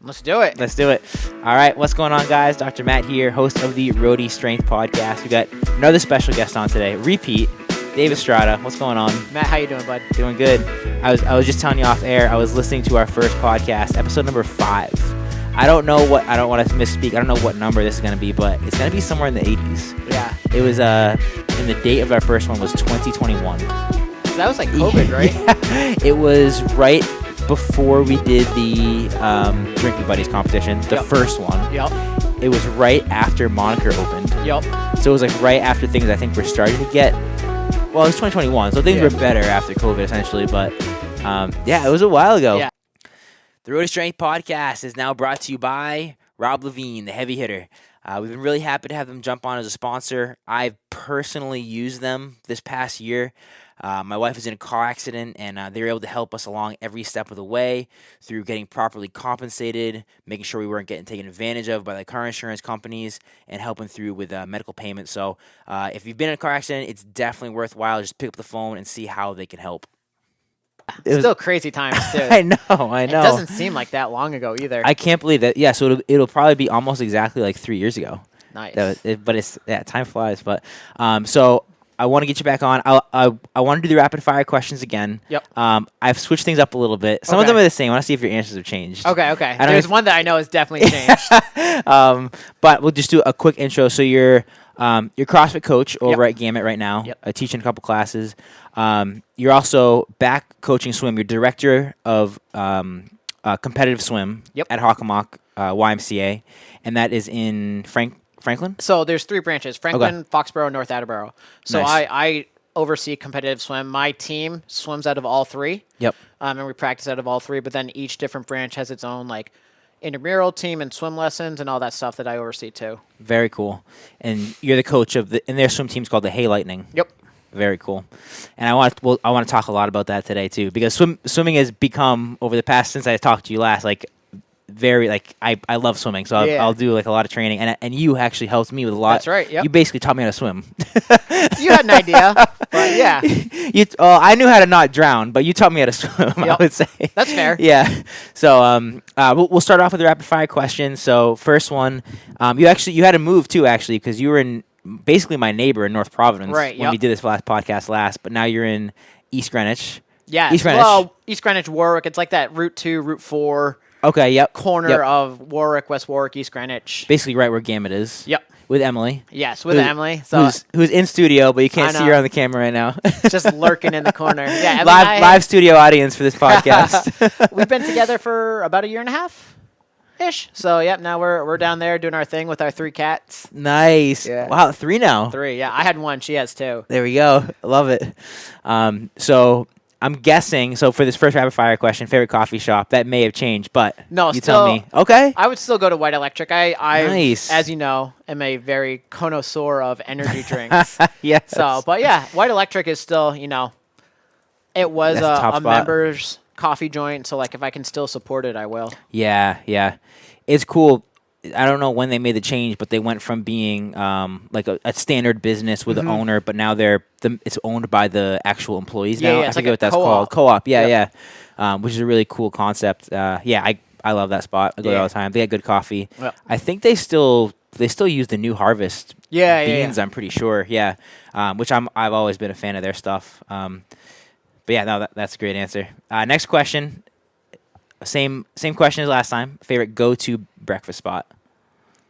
Let's do it. Let's do it. All right, what's going on, guys? Dr. Matt here, host of the Roadie Strength Podcast. We got another special guest on today. Repeat, Dave Estrada. What's going on? Matt, how you doing, bud? Doing good. I was just telling you off air. I was listening to our first podcast, episode number 5. I don't want to misspeak. I don't know what number this is going to be, but it's going to be somewhere in the 80s. Yeah. It was and the date of our first one was 2021. So that was like COVID, right? Yeah. It was right before we did the Drinking Buddies competition, the first one. Yep. It was right after Moniker opened. Yep. So it was like right after things I think were starting to get. Well, it was 2021, so things were better after COVID essentially. But it was a while ago. Yeah. The Roadie Strength Podcast is now brought to you by Rob Levine, the heavy hitter. We've been really happy to have them jump on as a sponsor. I've personally used them this past year. My wife was in a car accident, and they were able to help us along every step of the way through getting properly compensated, making sure we weren't getting taken advantage of by the car insurance companies, and helping through with medical payments. So if you've been in a car accident, it's definitely worthwhile. Just pick up the phone and see how they can help. Still crazy times, too. I know. It doesn't seem like that long ago either. I can't believe that. Yeah, so it'll probably be almost exactly like 3 years ago. Nice. But time flies. But so I want to get you back on. I want to do the rapid fire questions again. Yep. I've switched things up a little bit. Some of them are the same. I want to see if your answers have changed. Okay. There's one that I know has definitely changed. But we'll just do a quick intro. So you're CrossFit coach over at Gamut right now. Yep. Teaching a couple classes. You're also back coaching swim. You're director of competitive swim at Hockomock YMCA, and that is in Franklin? So there's 3 branches: Franklin, Foxborough, North Attleboro. So nice. I oversee competitive swim. My team swims out of all 3. Yep. And we practice out of all 3. But then each different branch has its own like intramural team and swim lessons and all that stuff that I oversee too. Very cool. And you're the coach of and their swim team's called the Hay Lightning. Yep. Very cool. And I want to talk a lot about that today too, because swimming has become, over the past, since I talked to you last, like very, like, I love swimming, so I'll do like a lot of training, and you actually helped me with a lot. That's right. Yep. You basically taught me how to swim. You had an idea, but yeah. I knew how to not drown, but you taught me how to swim. I would say that's fair. Yeah. So we'll start off with the rapid fire questions. So first one, you had to move too, actually, because you were in basically my neighbor in North Providence when we did this podcast last, but now you're in East Greenwich. Yeah. East Greenwich. Well, East Greenwich, Warwick. It's like that Route 2, Route 4. Okay, yep. Corner of Warwick, West Warwick, East Greenwich. Basically right where Gamut is. Yep. With Emily. Yes, with Emily. So who's in studio, but you can't see her on the camera right now. Just lurking in the corner. Yeah, Emily live studio audience for this podcast. We've been together for about a year and a half ish. So now we're down there doing our thing with our 3 cats. Nice. Yeah. Wow, 3 now. 3, yeah. I had 1, she has 2. There we go. I love it. So I'm guessing, so for this first rapid fire question, favorite coffee shop, that may have changed, but you tell me. Okay. I would still go to White Electric. I nice. As you know, am a very connoisseur of energy drinks. Yes. So, but yeah, White Electric is still, it was a members coffee joint, so like if I can still support it, I will. Yeah. It's cool. I don't know when they made the change, but they went from being like a standard business with the owner, but now it's owned by the actual employees now. Yeah, I forget what that's called. Co-op. Yeah. Which is a really cool concept. I love that spot. I go there all the time. They got good coffee. Yep. I think they still use the New Harvest beans. I'm pretty sure. Yeah, which I've always been a fan of their stuff. But yeah, no, that's a great answer. Next question. Same question as last time. Favorite go-to breakfast spot?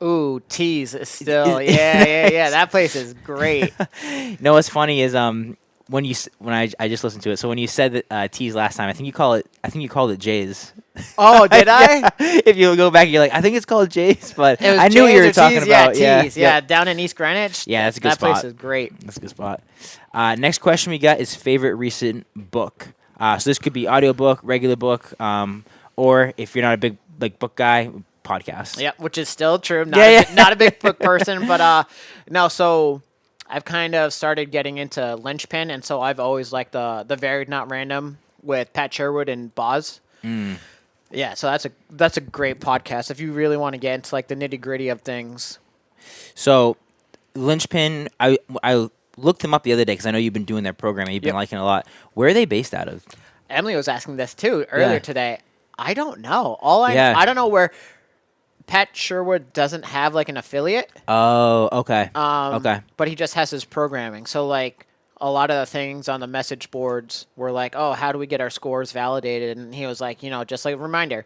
Ooh, Tees is still. Yeah. That place is great. What's funny is when I just listened to it. So when you said that Tees last time, I think you called it Jay's. Oh, did I? If you go back, you're like, I think it's called Jay's, but I knew Jay's you were talking Tees. about. Tees. Yeah, down in East Greenwich. Yeah, that's a good spot. That place is great. That's a good spot. Next question we got is favorite recent book. So this could be audiobook, regular book, or if you're not a big book guy, podcast. Yeah, which is still true. Not a big book person, but no. So I've kind of started getting into Linchpin, and so I've always liked the Varied Not Random with Pat Sherwood and Boz. Yeah, so that's a great podcast if you really want to get into like the nitty gritty of things. So Linchpin, I looked them up the other day because I know you've been doing their program and you've been liking it a lot. Where are they based out of? Emily was asking this too earlier today. I don't know. I don't know where Pat Sherwood doesn't have like an affiliate. Oh, okay. Okay. But he just has his programming. So like a lot of the things on the message boards were like, oh, how do we get our scores validated? And he was like, just like a reminder,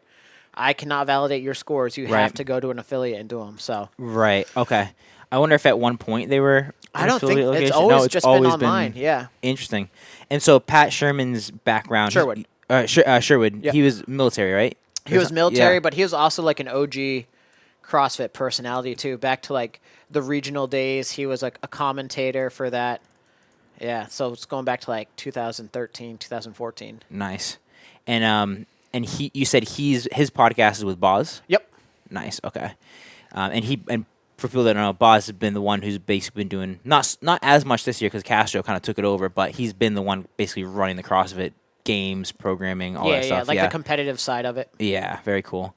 I cannot validate your scores. You have to go to an affiliate and do them. So Right. Okay. I wonder if at one point they were. I don't think location? it's always No, just always been online. Yeah. Interesting. And so Pat Sherman's background. Sherwood. Sherwood. Yep. He was military, right? He was military, but he was also like an OG CrossFit personality too. Back to like the regional days, he was like a commentator for that. Yeah, so it's going back to like 2013, 2014. Nice. And you said his podcast is with Boz? Yep. Nice. Okay. And for people that don't know, Boz has been the one who's basically been doing not as much this year because Castro kind of took it over, but he's been the one basically running the CrossFit games, programming, all that stuff. The competitive side of it. Yeah, very cool.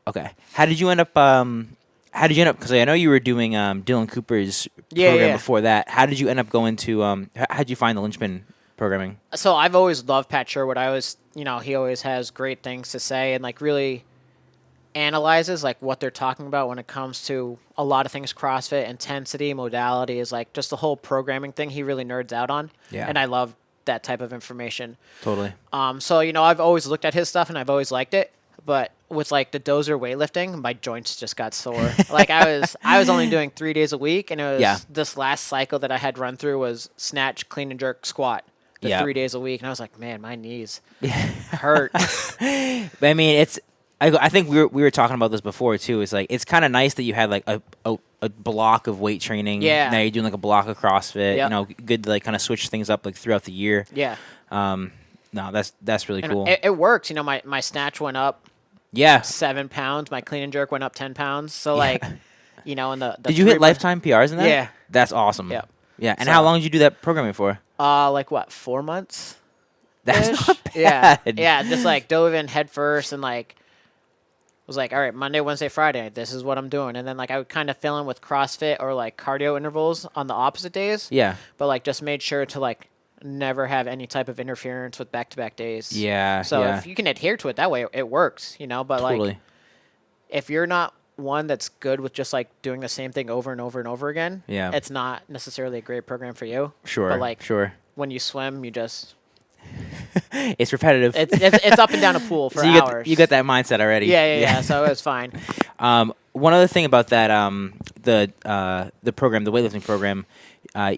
Okay. How did you end up? Because I know you were doing Dylan Cooper's program before that. How did you end up going to? How did you find the linchpin programming? So I've always loved Pat Sherwood. He always has great things to say and like really analyzes like what they're talking about when it comes to a lot of things CrossFit, intensity, modality is like just the whole programming thing. He really nerds out on. Yeah. And I love that type of information. Totally. So I've always looked at his stuff and I've always liked it, but with like the dozer weightlifting, my joints just got sore. Like I was only doing 3 days a week, and it was this last cycle that I had run through was snatch, clean and jerk, squat. 3 days a week, and I was like, man, my knees hurt. But I mean, I think we were talking about this before too. It's like it's kind of nice that you had like a block of weight training. Yeah. Now you're doing like a block of CrossFit. Yep. Good to like kind of switch things up like throughout the year. Yeah. No, that's really cool. It works. My snatch went up. Yeah. 7 pounds. My clean and jerk went up 10 pounds. So and the did you hit lifetime PRs in that? Yeah. That's awesome. Yeah. Yeah. And how long did you do that programming for? 4 months. That's not bad. Yeah. Just like dove in head first and like was like, all right, Monday, Wednesday, Friday, this is what I'm doing. And then like I would kind of fill in with CrossFit or like cardio intervals on the opposite days. Yeah. But like just made sure to like never have any type of interference with back-to-back days. Yeah. So if you can adhere to it that way, it works, but totally. like if you're not one that's good with just like doing the same thing over and over and over again, it's not necessarily a great program for you. Sure. But like when you swim, you just it's repetitive. It's up and down a pool for hours. You got that mindset already. Yeah. So it was fine. One other thing about that, the program, the weightlifting program,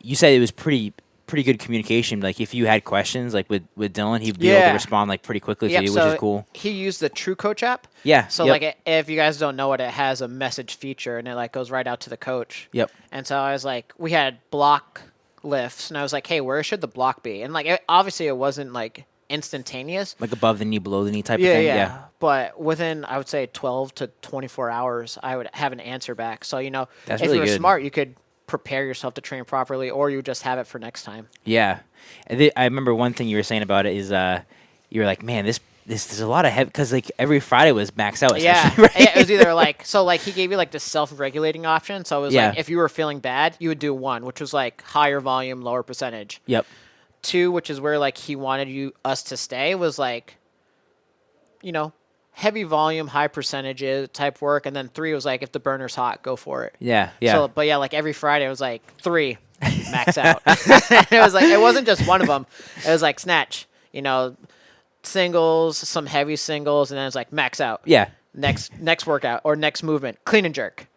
you said it was pretty good communication. Like if you had questions, like with Dylan, he'd be able to respond like pretty quickly to you, which is cool. He used the True Coach app. Yeah. So like if you guys don't know it, it has a message feature and it like goes right out to the coach. Yep. And so I was like, we had block lifts, and I was like, hey, where should the block be? And like obviously it wasn't like instantaneous, like above the knee, below the knee type of thing. Yeah. But within, I would say 12 to 24 hours, I would have an answer back. So that's if really you were good. smart, you could prepare yourself to train properly, or you just have it for next time. Yeah. I remember one thing you were saying about it is you were like, man, this is a lot of heavy, because like every Friday was max out. Yeah. Right? It was either like, so like he gave you like the self-regulating option. So it was like if you were feeling bad, you would do 1, which was like higher volume, lower percentage. Yep. 2, which is where like he wanted us to stay, was like, heavy volume, high percentages type work. And then 3 was like, if the burner's hot, go for it. Yeah. So, but like every Friday it was like 3 max out. It was like, it wasn't just one of them. It was like snatch, singles, some heavy singles, and then it's like max out. Yeah. Next workout or next movement, clean and jerk.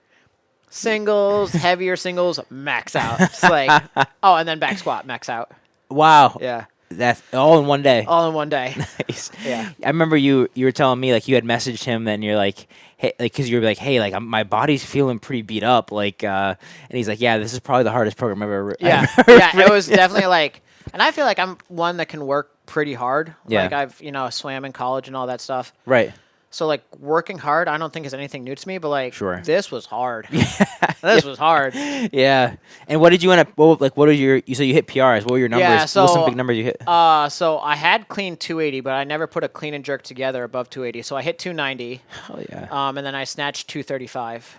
Singles, heavier singles, max out. It's like, and then back squat, max out. Wow. Yeah. That's all in one day. All in one day. Nice. Yeah. I remember you were telling me like you had messaged him and you're like, hey, like, cause you're like, hey, like my body's feeling pretty beat up. Like, and he's like, yeah, this is probably the hardest program I've ever. Yeah. Yeah. It was definitely like, and I feel like I'm one that can work pretty hard. Yeah. Like I've, swam in college and all that stuff. Right. So like working hard, I don't think is anything new to me, but like this was hard. Yeah. This was hard. Yeah. And what did you end up? What were you hit PRs? What were your numbers? Yeah, so, what's some big numbers you hit? So I had clean 280, but I never put a clean and jerk together above 280. So I hit 290. Oh yeah. And then I snatched 235.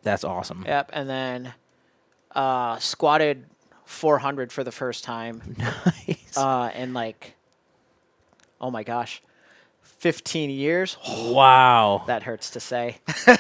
That's awesome. Yep. And then squatted 400 for the first time. Nice. And like, oh my gosh, 15 years. Wow. That hurts to say.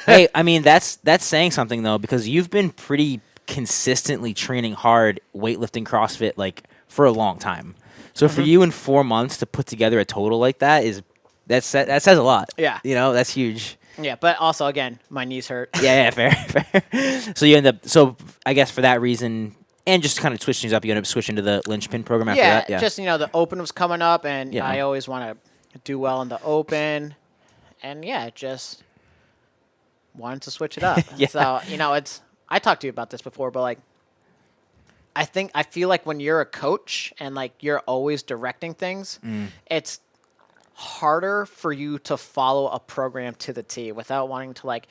Hey, I mean, that's saying something, though, because you've been pretty consistently training hard, weightlifting, CrossFit, like, for a long time. So for you in 4 months to put together a total like that that says a lot. Yeah. You know, that's huge. Yeah, but also, again, my knees hurt. Yeah, fair. So I guess for that reason, and just kind of switch things up, you end up switching to the linchpin program after that? Yeah, just, the Open was coming up, and Yeah. I always want to do well in the Open. And, just wanted to switch it up. Yeah. So, I talked to you about this before, but, like, I feel like when you're a coach and, like, you're always directing things, it's harder for you to follow a program to the T without wanting to, like,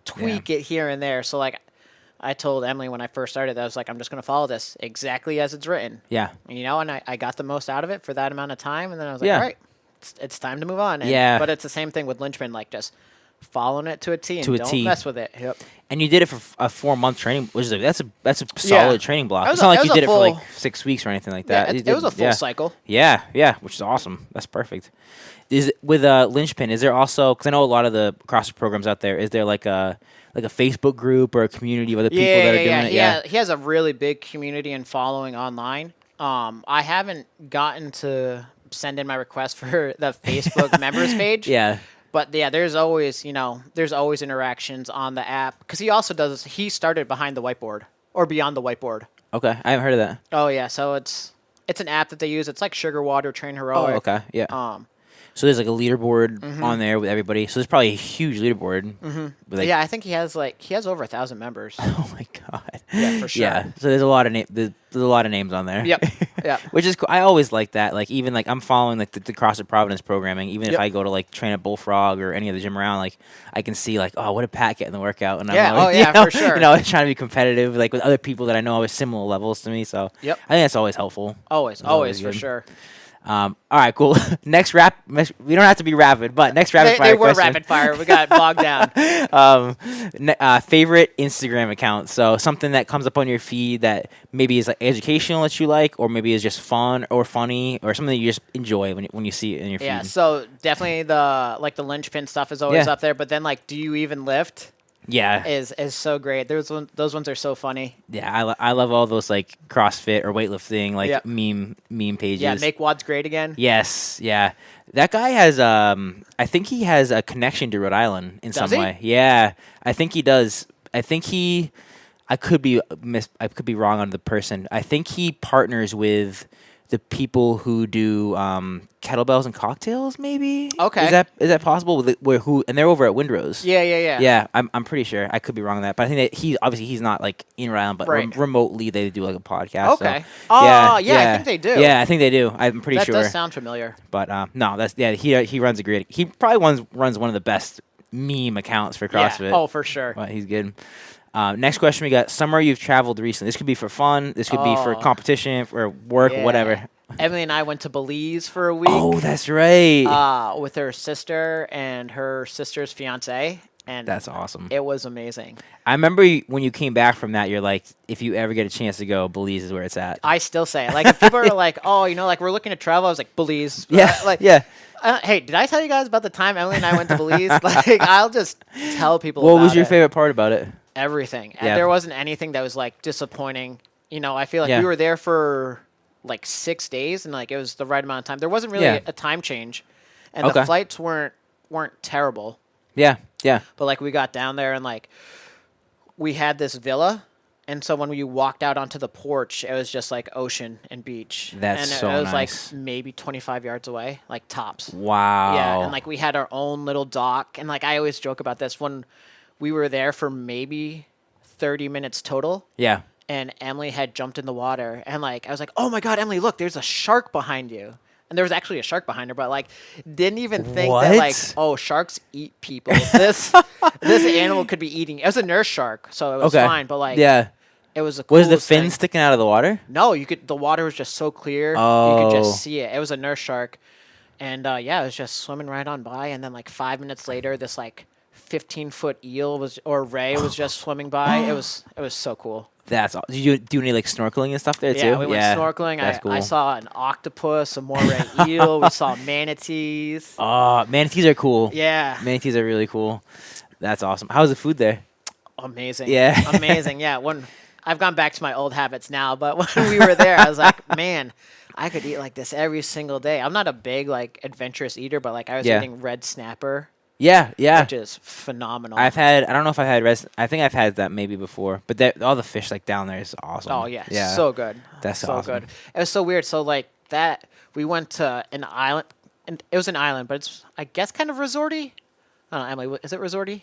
tweak it here and there. So, like, I told Emily when I first started, I was like, I'm just going to follow this exactly as it's written. Yeah. And I got the most out of it for that amount of time. And then I was like, Yeah. all right, it's time to move on. But it's the same thing with linchpin, like, just following it to a T and don't mess with it. Yep. And you did it for a 4-month training, which is that's a solid training block. It's not like you did it for like 6 weeks or anything like that. It was a full cycle. Yeah, which is awesome. That's perfect. With linchpin, is there also, because I know a lot of the CrossFit programs out there, is there like a Facebook group or a community of other people that are doing it? Yeah, he has a really big community and following online. I haven't gotten to send in my request for the Facebook members page. Yeah. But there's always interactions on the app, because he started behind the whiteboard or beyond the whiteboard. Okay, I haven't heard of that. Oh yeah, so it's an app that they use. It's like Sugar Water, Train Heroic. Oh, okay, yeah. So there's like a leaderboard on there with everybody. So there's probably a huge leaderboard. Like, I think he has over 1,000 members. Oh my god. Yeah, for sure. Yeah. So there's a lot of there's a lot of names on there. Yep. Yeah. Which is cool. I always like that. Like even like I'm following like the CrossFit Providence programming. Even if I go to like train at Bullfrog or any other gym around, like I can see like, oh, what did Pat get in the workout? And I'm always, for sure. Trying to be competitive like with other people that I know are similar levels to me. So I think that's always helpful. Always for sure. All right, cool. We don't have to be rapid, but next rapid fire They were question. rapid fire. We got bogged down. Favorite Instagram account. So something that comes up on your feed that maybe is like educational that you like, or maybe is just fun or funny, or something that you just enjoy when you see it in your feed. Yeah, so definitely the linchpin stuff is always up there. But then do you even lift? Yeah, is so great. Those ones are so funny. Yeah, I love all those like CrossFit or weightlifting meme pages. Yeah, make WODs great again. Yes, yeah. That guy has I think he has a connection to Rhode Island in some way. Yeah, I think he does. I could be wrong on the person. I think he partners with the people who do kettlebells and cocktails, maybe. Okay. Is that possible? And they're over at Windrose. Yeah. Yeah, I'm pretty sure. I could be wrong on that, but I think that he's not like in Rhode Island, but remotely they do like a podcast. Okay. So, I think they do. Yeah, I think they do. I'm pretty sure. That does sound familiar. But no, he runs a great. He probably runs one of the best meme accounts for CrossFit. Yeah. Oh, for sure. But he's good. Next question we got: somewhere you've traveled recently. This could be for fun. This could be for competition, for work, whatever. Emily and I went to Belize for a week. Oh, that's right. With her sister and her sister's fiance, and that's awesome. It was amazing. I remember when you came back from that, you're like, if you ever get a chance to go, Belize is where it's at. I still say it. Like if people are like, oh, like we're looking to travel, I was like, Belize. Yeah. Hey, did I tell you guys about the time Emily and I went to Belize? Like, I'll just tell people. What was your favorite part about it? Everything. And there wasn't anything that was like disappointing. I feel like we were there for like 6 days, and like it was the right amount of time. There wasn't really a time change, and the flights weren't terrible. Yeah. But like we got down there, and like we had this villa, and so when we walked out onto the porch, it was just like ocean and beach. That's so nice. It was like maybe 25 yards away, like tops. Wow. Yeah, and like we had our own little dock, and like I always joke about this, when we were there for maybe 30 minutes total. Yeah. And Emily had jumped in the water, and like I was like, "Oh my God, Emily, look, there's a shark behind you." And there was actually a shark behind her, but like didn't even think that like, oh, sharks eat people. This animal could be eating. It was a nurse shark, so it was fine. But like, it was a was the fin sticking out of the water? No, you could. The water was just so clear, you could just see it. It was a nurse shark, and it was just swimming right on by. And then like 5 minutes later, this like 15-foot eel ray was just swimming by. It was so cool. That's all. Did you do any like snorkeling and stuff there too? Yeah, we went snorkeling. That's cool. I saw an octopus, a moray eel. We saw manatees. Oh, manatees are cool. Yeah. Manatees are really cool. That's awesome. How's the food there? Amazing. Yeah. Amazing. Yeah. When I've gone back to my old habits now, but when we were there, I was like, man, I could eat like this every single day. I'm not a big like adventurous eater, but like I was eating red snapper. Yeah, which is phenomenal. I don't know if I've had I think I've had that maybe before, but all the fish like down there is awesome. Oh yeah, so good. That's so awesome. Good. It was so weird. So like that, we went to an island, and it was an island, but it's I guess kind of resorty. I don't know, Emily, is it resorty?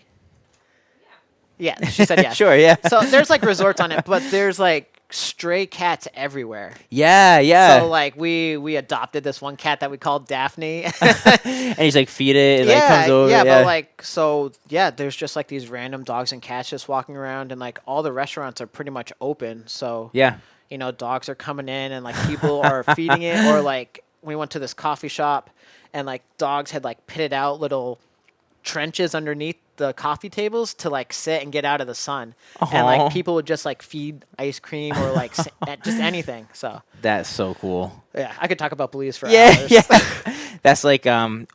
Yeah, she said yes. Sure, yeah. So there's like resorts on it, but there's like stray cats everywhere. Yeah. So like we adopted this one cat that we called Daphne. And he's like feed it, and like comes over. Yeah, but like there's just like these random dogs and cats just walking around, and like all the restaurants are pretty much open. So yeah, dogs are coming in, and like people are feeding it, or like we went to this coffee shop, and like dogs had like pitted out little trenches underneath the coffee tables to like sit and get out of the sun. And like people would just like feed ice cream or like just anything. So that's so cool. Yeah, I could talk about Belize for hours. Yeah. That's like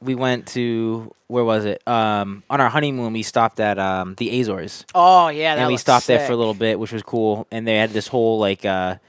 we went to, where was it? On our honeymoon we stopped at the Azores. Oh yeah, and we stopped there for a little bit, which was cool. And they had this whole like cat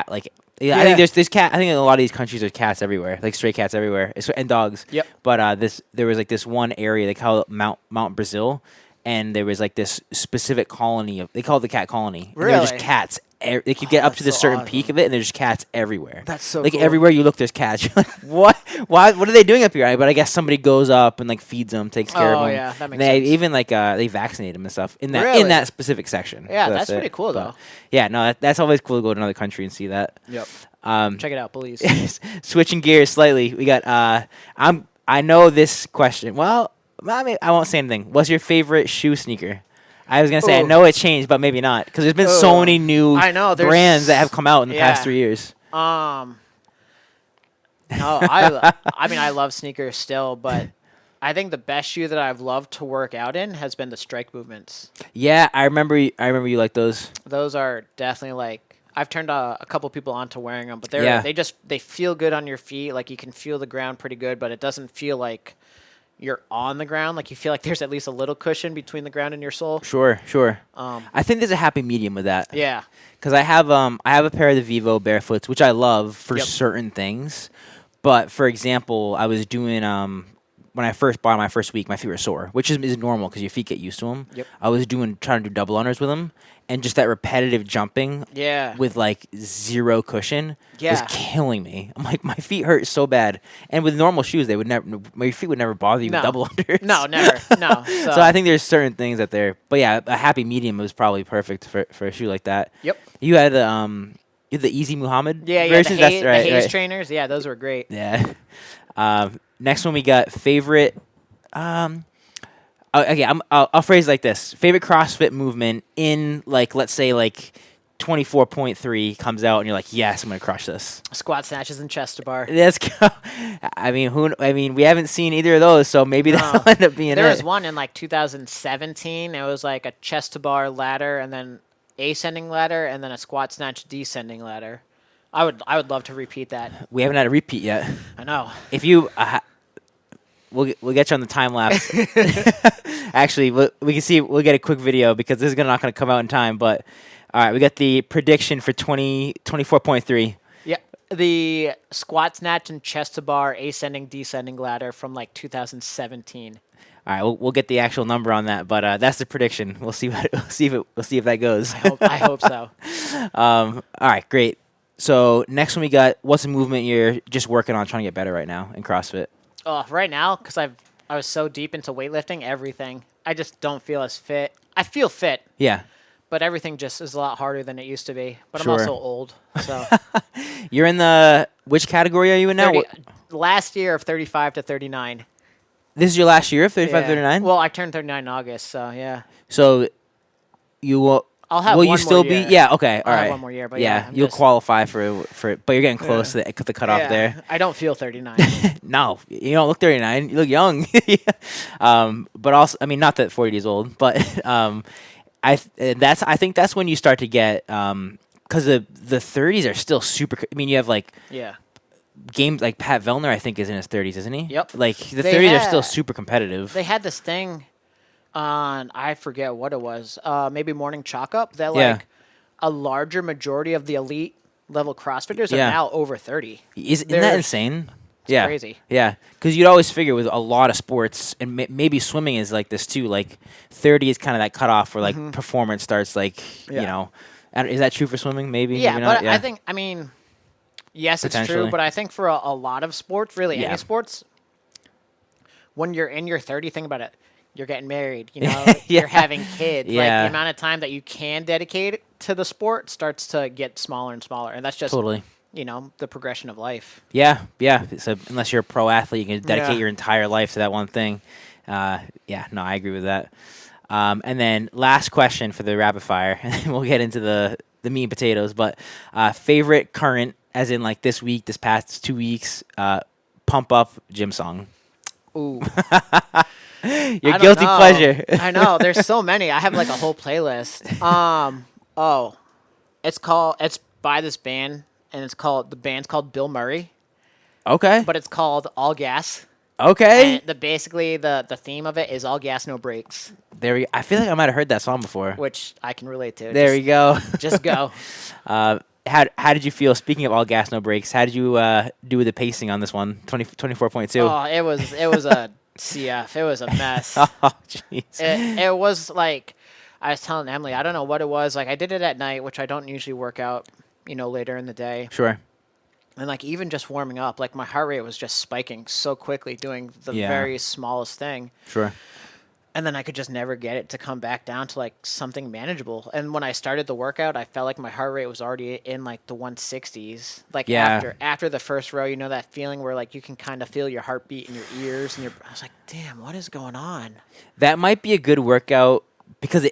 like. Yeah, I think there's cat. I think in a lot of these countries there's cats everywhere, like stray cats everywhere, and dogs. Yep. But there was like this one area they call it Mount Brazil, and there was like this specific colony they call it the cat colony. Really? And there were just cats. They could get up to this certain peak of it, and there's just cats everywhere. That's so like cool. Everywhere you look, there's cats. You're like, what? Why? What are they doing up here? But I guess somebody goes up and like feeds them, takes care of them. Oh yeah, that makes they sense. Even like they vaccinate them and stuff in that specific section. Yeah, So that's pretty cool though. Yeah, no, that's always cool to go to another country and see that. Yep. Check it out, Belize. Switching gears slightly, we got. I know this question. Well, I won't say anything. What's your favorite shoe sneaker? I was gonna say I know it changed, but maybe not, because there's been so many new brands that have come out in the past 3 years. No, I mean I love sneakers still, but I think the best shoe that I've loved to work out in has been the Strike Movements. Yeah, I remember you like those. Those are definitely like. I've turned a couple people on to wearing them, but they feel good on your feet. Like you can feel the ground pretty good, but it doesn't feel like you're on the ground. Like you feel like there's at least a little cushion between the ground and your sole. Sure. I think there's a happy medium with that. Yeah. Because I have a pair of the Vivo Barefoots, which I love for certain things. But for example, I was doing when I first bought my first week, my feet were sore, which is normal because your feet get used to them. Yep. I was trying to do double unders with them, and just that repetitive jumping with like zero cushion was killing me. I'm like, my feet hurt so bad. And with normal shoes, my feet would never bother you with double unders. No, never. No. So I think there's certain things out there. But yeah, a happy medium was probably perfect for a shoe like that. Yep. You had the Easy Muhammad versions? The Haze trainers. Yeah, those were great. Yeah. Next one we got favorite. Okay, I'll phrase it like this: favorite CrossFit movement in like, let's say like 24.3 comes out, and you're like, yes, I'm gonna crush this. Squat snatches and chest to bar. Let's go. I mean, we haven't seen either of those, so maybe that'll end up being. There was one in like 2017. It was like a chest to bar ladder, and then ascending ladder, and then a squat snatch descending ladder. I would love to repeat that. We haven't had a repeat yet. I know. If you, we'll get you on the time lapse. Actually, we can see. We'll get a quick video because this is not going to come out in time. But all right, we got the prediction for 24.3. Yeah, the squat snatch and chest to bar ascending descending ladder from like 2017. All right, we'll get the actual number on that, but that's the prediction. We'll see if that goes. I hope so. All right, great. So next one we got, what's a movement you're just working on trying to get better right now in CrossFit? Oh, right now, because I was so deep into weightlifting, everything. I just don't feel as fit. I feel fit. Yeah. But everything just is a lot harder than it used to be. But Sure. I'm also old, so. You're in which category are you in now? Last year of 35 to 39. This is your last year of 35, 39? Well, I turned 39 in August, so yeah. So you will... I'll have will one you still more year. be? Yeah, okay, all I'll right. have one more year, but you'll qualify for it, but you're getting close to the cutoff there. I don't feel 39. No, you don't look 39. You look young. But also, I mean, not that 40 is old, but I think that's when you start to get because the 30s are still super. I mean, you have like games like Pat Vellner. I think is in his 30s, isn't he? Yep. Like the 30s are still super competitive. They had this thing on, I forget what it was, maybe Morning Chalk Up, that like a larger majority of the elite level CrossFitters are now over 30. Isn't that insane? It's crazy. Yeah, because you'd always figure with a lot of sports, and maybe swimming is like this too, like 30 is kind of that cutoff where like performance starts like, you know, is that true for swimming? Maybe? Yeah, maybe but not? I think, I mean, yes, it's true, but I think for a lot of sports, really any sports, when you're in your 30, think about it, you're getting married, you know, you're having kids. Like the amount of time that you can dedicate to the sport starts to get smaller and smaller, and that's just you know, the progression of life. Yeah. So unless you're a pro athlete, you can dedicate your entire life to that one thing. I agree with that. And then last question for the rapid fire, and then we'll get into the meat and potatoes. But favorite current, as in like this week, this past 2 weeks, pump up gym song. Ooh. Your guilty pleasure. I know. There's so many. I have like a whole playlist. It's by this band, and the band's called Bill Murray. Okay. But it's called All Gas. Okay. And basically the theme of it is all gas, no brakes. There we go. I feel like I might have heard that song before. Which I can relate to. There we go. Just go. How did you feel? Speaking of all gas, no brakes, how did you do with the pacing on this one? 24.2. Oh, it was a CF. It was a mess. Oh, jeez. It was like, I was telling Emily, I don't know what it was. Like, I did it at night, which I don't usually work out, you know, later in the day. Sure. And, like, even just warming up, like, my heart rate was just spiking so quickly doing the very smallest thing. Sure. And then I could just never get it to come back down to, like, something manageable. And when I started the workout, I felt like my heart rate was already in, like, the 160s. Like, after the first row, you know that feeling where, like, you can kind of feel your heartbeat in your ears. And I was like, damn, what is going on? That might be a good workout because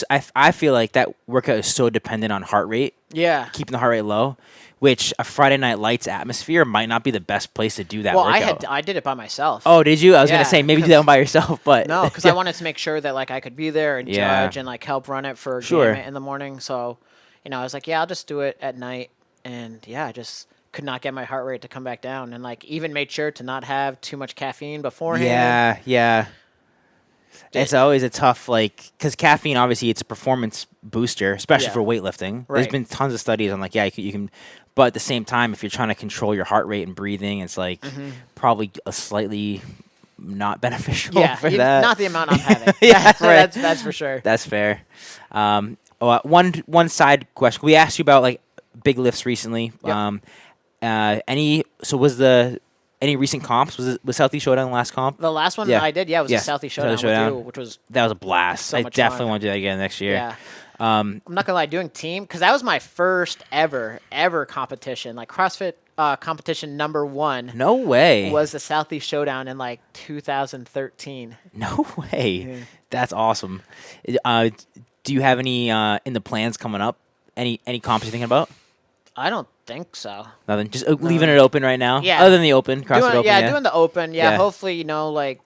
I feel like that workout is so dependent on heart rate. Yeah. Keeping the heart rate low. Which a Friday Night Lights atmosphere might not be the best place to do that workout. Well, I did it by myself. Oh, did you? I was going to say, maybe do that one by yourself, but... No, because I wanted to make sure that, like, I could be there and judge and, like, help run it for Gamut in the morning. So, you know, I was like, I'll just do it at night. And, I just could not get my heart rate to come back down. And, like, even made sure to not have too much caffeine beforehand. Yeah. It's always a tough, like, because caffeine, obviously, it's a performance booster, especially for weightlifting. Right. There's been tons of studies on, like, you can, but at the same time, if you're trying to control your heart rate and breathing, it's, like, probably a slightly not beneficial for that. Not the amount I'm having. That's for sure. That's fair. One side question. We asked you about, like, big lifts recently. Yep. Any recent comps? Was Southeast Showdown the last comp? The last one I did, was a Southeast Showdown with you, which was that was a blast. I definitely want to do that again next year. Yeah. I'm not gonna lie, doing team, because that was my first ever competition, like CrossFit competition number 1. No way. Was the Southeast Showdown in like 2013. No way. Yeah. That's awesome. Do you have any in the plans coming up? Any comps you're thinking about? I don't think so. Nothing. Just leaving it open right now. Yeah. Other than the open, CrossFit Open. Yeah, doing the open. Yeah, hopefully, you know, like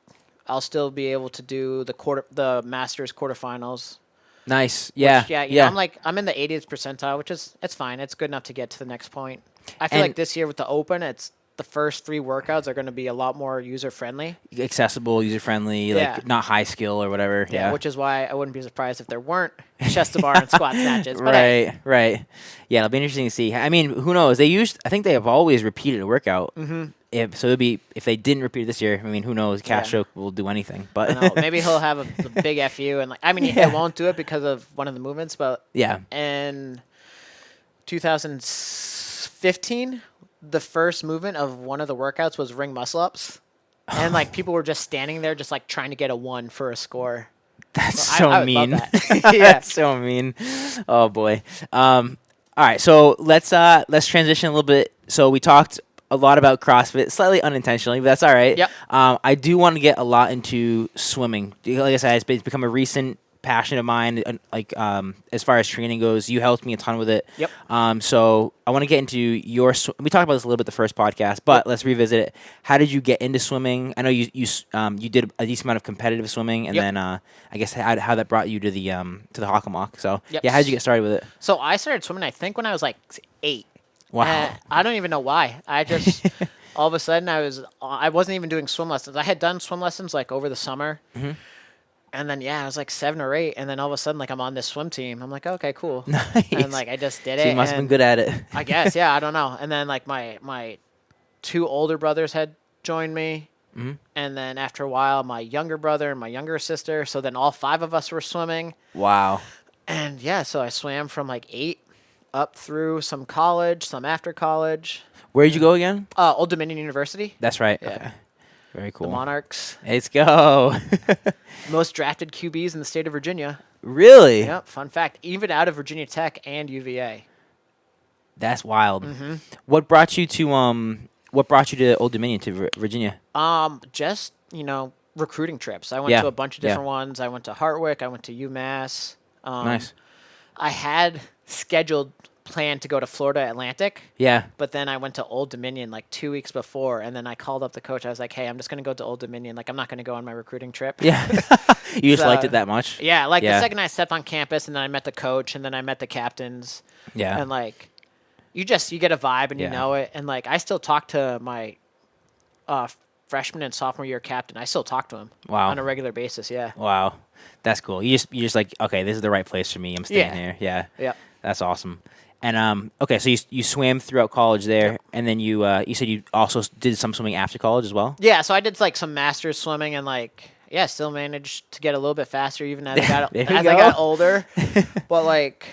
I'll still be able to do the Masters quarterfinals. Nice. Yeah. I'm in the 80th percentile, which is it's fine. It's good enough to get to the next point. I feel like this year with the open, it's the first 3 workouts are going to be a lot more user friendly, accessible, user friendly, like not high skill or whatever. Yeah, which is why I wouldn't be surprised if there weren't chest to bar and squat snatches. But right. Yeah, it'll be interesting to see. I mean, who knows? I think they have always repeated a workout. Mm-hmm. So it'd be if they didn't repeat it this year. I mean, who knows? Castro will do anything, but maybe he'll have a big FU and he won't do it because of one of the movements. But in 2015. The first movement of one of the workouts was ring muscle ups, and like people were just standing there, just like trying to get a 1 for a score. That's so mean. That's so mean. Oh boy. All right, so let's transition a little bit. So we talked a lot about CrossFit, slightly unintentionally, but that's all right. Yep. I do want to get a lot into swimming. Like I said, it's become a recent passion of mine. As far as training goes, you helped me a ton with it. Yep. So I want to get into your. We talked about this a little bit the first podcast, but let's revisit it. How did you get into swimming? I know you did a decent amount of competitive swimming, and then I guess how that brought you to the Hockomock. So yeah, how did you get started with it? So I started swimming, I think, when I was like 8. Wow. I don't even know why. I just all of a sudden I wasn't even doing swim lessons. I had done swim lessons like over the summer. Mm-hmm. And then I was like 7 or 8, and then all of a sudden like I'm on this swim team. I'm like, okay, cool. Nice. And like I just did So it. you must have been good at it. I guess, yeah, I don't know. And then like my 2 older brothers had joined me. Mm-hmm. And then after a while, my younger brother and my younger sister. So then all 5 of us were swimming. Wow. And yeah, so I swam from like 8 up through some college, some after college. Where did you go again? Old Dominion University. That's right. Yeah. Okay. Very cool. The Monarchs. Let's go. Most drafted QBs in the state of Virginia. Really? Yep. Fun fact. Even out of Virginia Tech and UVA. That's wild. Mm-hmm. What brought you to Old Dominion to Virginia? Just recruiting trips. I went to a bunch of different ones. I went to Hartwick. I went to UMass. Nice. I had planned to go to Florida Atlantic. Yeah. But then I went to Old Dominion like 2 weeks before, and then I called up the coach. I was like, hey, I'm just going to go to Old Dominion. Like, I'm not going to go on my recruiting trip. Yeah. You just liked it that much? Yeah. Like, the second I stepped on campus, and then I met the coach, and then I met the captains. Yeah. And, like, you get a vibe, and you know it. And, like, I still talk to my freshman and sophomore year captain. I still talk to him on a regular basis, yeah. Wow. That's cool. You're just like, okay, this is the right place for me. I'm staying here. Yeah. Yeah. That's awesome. And okay, so you swam throughout college there, and then you said you also did some swimming after college as well. Yeah, so I did like some masters swimming, and like still managed to get a little bit faster even as I got older. But like,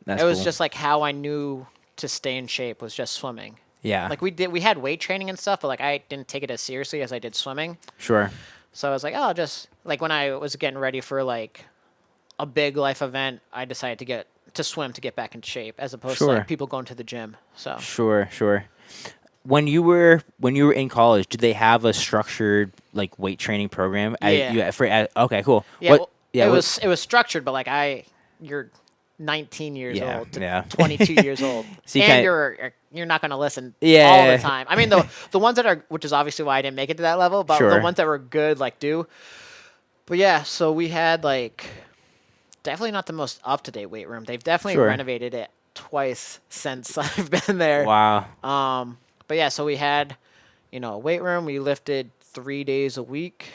it was just like how I knew to stay in shape was just swimming. Yeah, like we had weight training and stuff, but like I didn't take it as seriously as I did swimming. Sure. So I was like, oh, just like when I was getting ready for like a big life event, I decided to swim to get back in shape, as opposed to like people going to the gym. So sure. When you were in college, did they have a structured like weight training program? Yeah. Okay, cool. Yeah. It was structured, but like you're 19 years old to 22 years old, so and you're not going to listen all the time. I mean, the ones that are, which is obviously why I didn't make it to that level, but the ones that were good like do. But yeah, so we had like. Definitely not the most up-to-date weight room. They've definitely renovated it twice since I've been there. Wow. But yeah, so we had, a weight room. We lifted 3 days a week.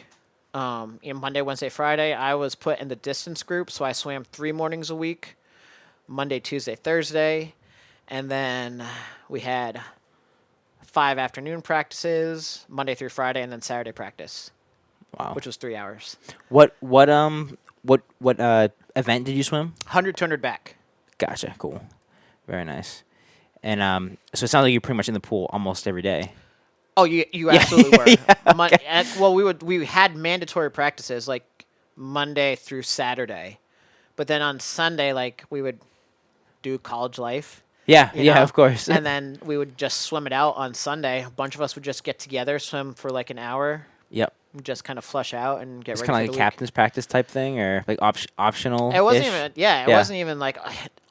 Monday, Wednesday, Friday. I was put in the distance group, so I swam 3 mornings a week. Monday, Tuesday, Thursday. And then we had 5 afternoon practices, Monday through Friday, and then Saturday practice. Wow. Which was 3 hours. What event did you swim? 100, 200 back. Gotcha. Cool. Very nice. And so it sounds like you're pretty much in the pool almost every day. Oh, you absolutely were. Okay. Well, we had mandatory practices like Monday through Saturday, but then on Sunday, like we would do college life. Yeah, of course. And then we would just swim it out on Sunday. A bunch of us would just get together, swim for like an hour. Yep. Just kind of flush out and get ready for the week. It's kind of like a captain's practice type thing, or like optional. It wasn't even. It wasn't even like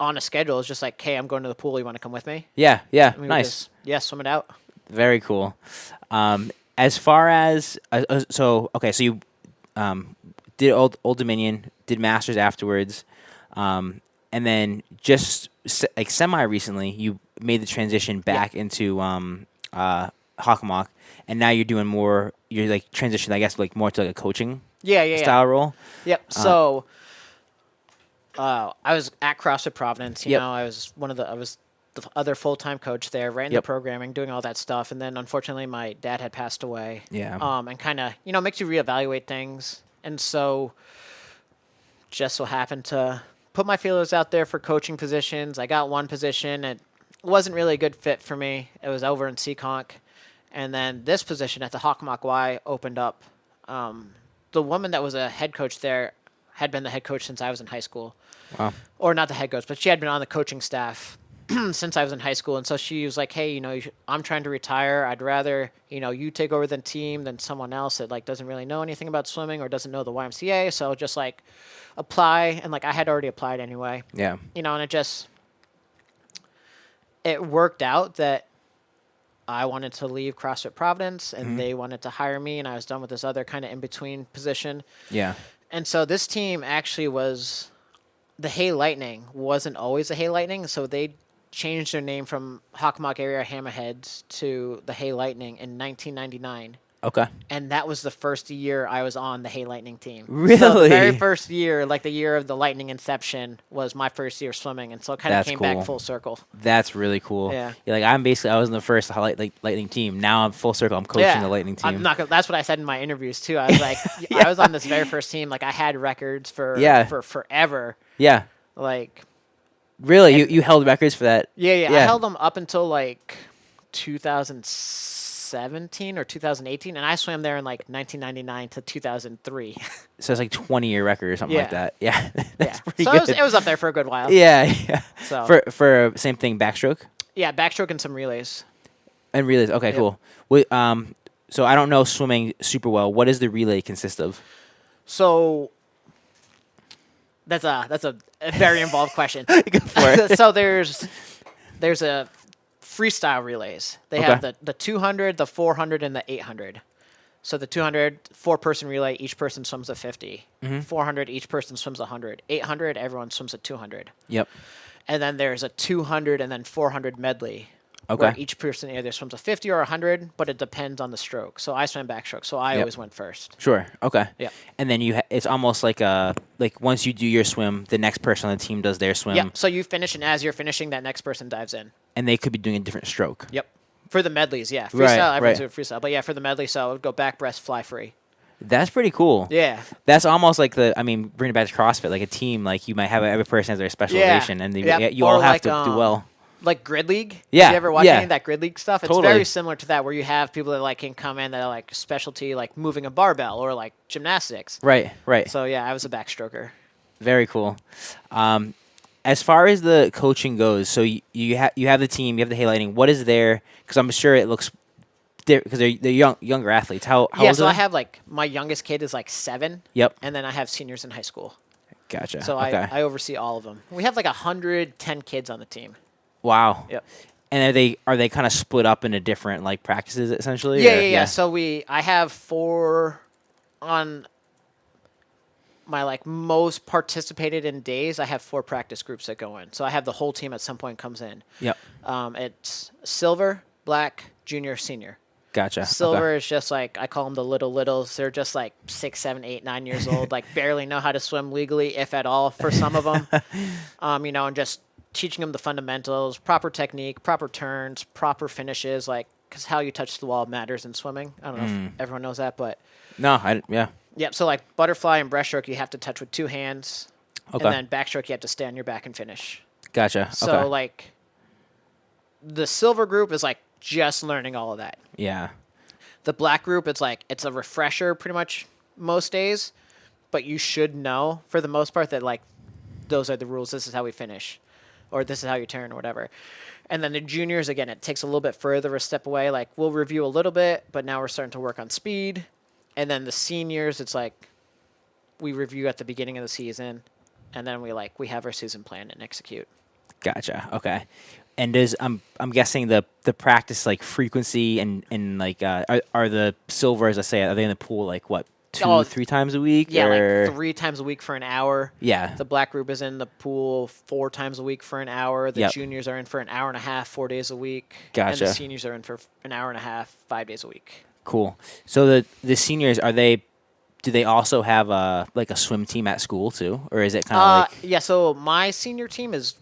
on a schedule. It's just like, hey, I'm going to the pool. You want to come with me? Yeah. Nice. Swim it out. Very cool. As far as so you did Old Dominion, did Masters afterwards, and then just like semi recently, you made the transition back into Hockomock, and now you're doing more. You're like transitioning, I guess, like more to like a coaching style role. Yep. So I was at CrossFit Providence. I was the other full-time coach there, ran the programming, doing all that stuff, and then unfortunately my dad had passed away. Yeah. And kind of makes you reevaluate things, and so just so happened to put my feelers out there for coaching positions. I got one position. It wasn't really a good fit for me. It was over in Seekonk. And then this position at the Hockomock Y opened up. The woman that was a head coach there had been the head coach since I was in high school. Wow. Or not the head coach, but she had been on the coaching staff since I was in high school. And so she was like, hey, I'm trying to retire. I'd rather, you take over the team than someone else that like doesn't really know anything about swimming or doesn't know the YMCA. So just like apply. And like I had already applied anyway. Yeah. And it worked out that I wanted to leave CrossFit Providence and they wanted to hire me, and I was done with this other kind of in-between position. Yeah. And so this team actually was the Hay Lightning. Wasn't always the Hay Lightning, so they changed their name from Hockomock Area Hammerheads to the Hay Lightning in 1999. Okay. And that was the first year I was on the Hay Lightning team. Really? So the very first year, like the year of the Lightning inception, was my first year swimming, and so it kind of That's came cool. back full circle. That's really cool. Yeah. Like I was in the first Lightning team. Now I'm full circle. I'm coaching the Lightning team. I'm not gonna, that's what I said in my interviews too. I was like, I was on this very first team. Like I had records for forever. Yeah. Like. Really, you held records for that? Yeah. I held them up until like 2017 or 2018, and I swam there in like 1999 to 2003. So it's like 20-year record or something like that. Yeah. That's pretty so good. it was up there for a good while. Yeah. So for same thing, backstroke? Yeah, backstroke and some relays. And relays. Okay, cool. So I don't know swimming super well. What does the relay consist of? So that's a very involved question. Go for it. So there's a freestyle relays. They have the 200, the 400, and the 800. So the 200, 4-person relay, each person swims a 50. 400, each person swims 100. 800, everyone swims a 200. Yep. And then there's a 200 and then 400 medley. Okay. Where each person either swims a 50 or 100, but it depends on the stroke. So I swam backstroke, so I always went first. Sure. Okay. Yeah. And then it's almost like once you do your swim, the next person on the team does their swim. Yeah. So you finish, and as you're finishing, that next person dives in. And they could be doing a different stroke. Yep. For the medleys, yeah. Freestyle, Right, everyone's doing freestyle. But yeah, for the medley, so it would go back, breast, fly free. That's pretty cool. Yeah. That's almost like bring it back to CrossFit, like a team, like you might have every person has their specialization, and you all have to do well. Like Grid League. Yeah. Have you ever watched any of that Grid League stuff? It's Totally. very similar to that, where you have people that like can come in that are like specialty, like moving a barbell or like gymnastics. Right. So yeah, I was a backstroker. Very cool. As far as the coaching goes, so you have the team, you have the Hay Lightning. What is there? Because I'm sure it looks because they're younger athletes. How old so are I they? have like my youngest kid is like 7. Yep. And then I have seniors in high school. Gotcha. So okay. I oversee all of them. We have like 110 kids on the team. Wow. Yep. And are they kind of split up into different like practices essentially? Yeah. So I have 4 on my like most participated in days. I have 4 practice groups that go in. So I have the whole team at some point comes in. Yep. It's silver, black, junior, senior. Gotcha. Silver is just like, I call them the littles. They're just like 6, 7, 8, 9 years old, like barely know how to swim legally, if at all, for some of them. And just teaching them the fundamentals, proper technique, proper turns, proper finishes, like, because how you touch the wall matters in swimming. I don't know if everyone knows that, but. No, yeah. Yep, so like butterfly and breaststroke, you have to touch with 2 hands. Okay. And then backstroke, you have to stay on your back and finish. Gotcha. So, like, the silver group is like just learning all of that. Yeah. The black group, it's like, it's a refresher pretty much most days, but you should know for the most part that, like, those are the rules. This is how we finish, or this is how you turn, or whatever. And then the juniors, again, it takes a little bit further a step away. Like, we'll review a little bit, but now we're starting to work on speed. And then the seniors, it's like we review at the beginning of the season, and then we have our season plan and execute. Gotcha. Okay. And I'm guessing the practice like frequency and like are the silvers, let's say, are they in the pool like what 2-3 times a week? Yeah, or? like 3 times a week for an hour. Yeah. The black group is in the pool 4 times a week for an hour. The Yep. juniors are in for an hour and a half, 4 days a week. Gotcha. And the seniors are in for an hour and a half, 5 days a week. Cool. So the seniors, do they also have a swim team at school too, or is it kind of like? Yeah. So my senior team is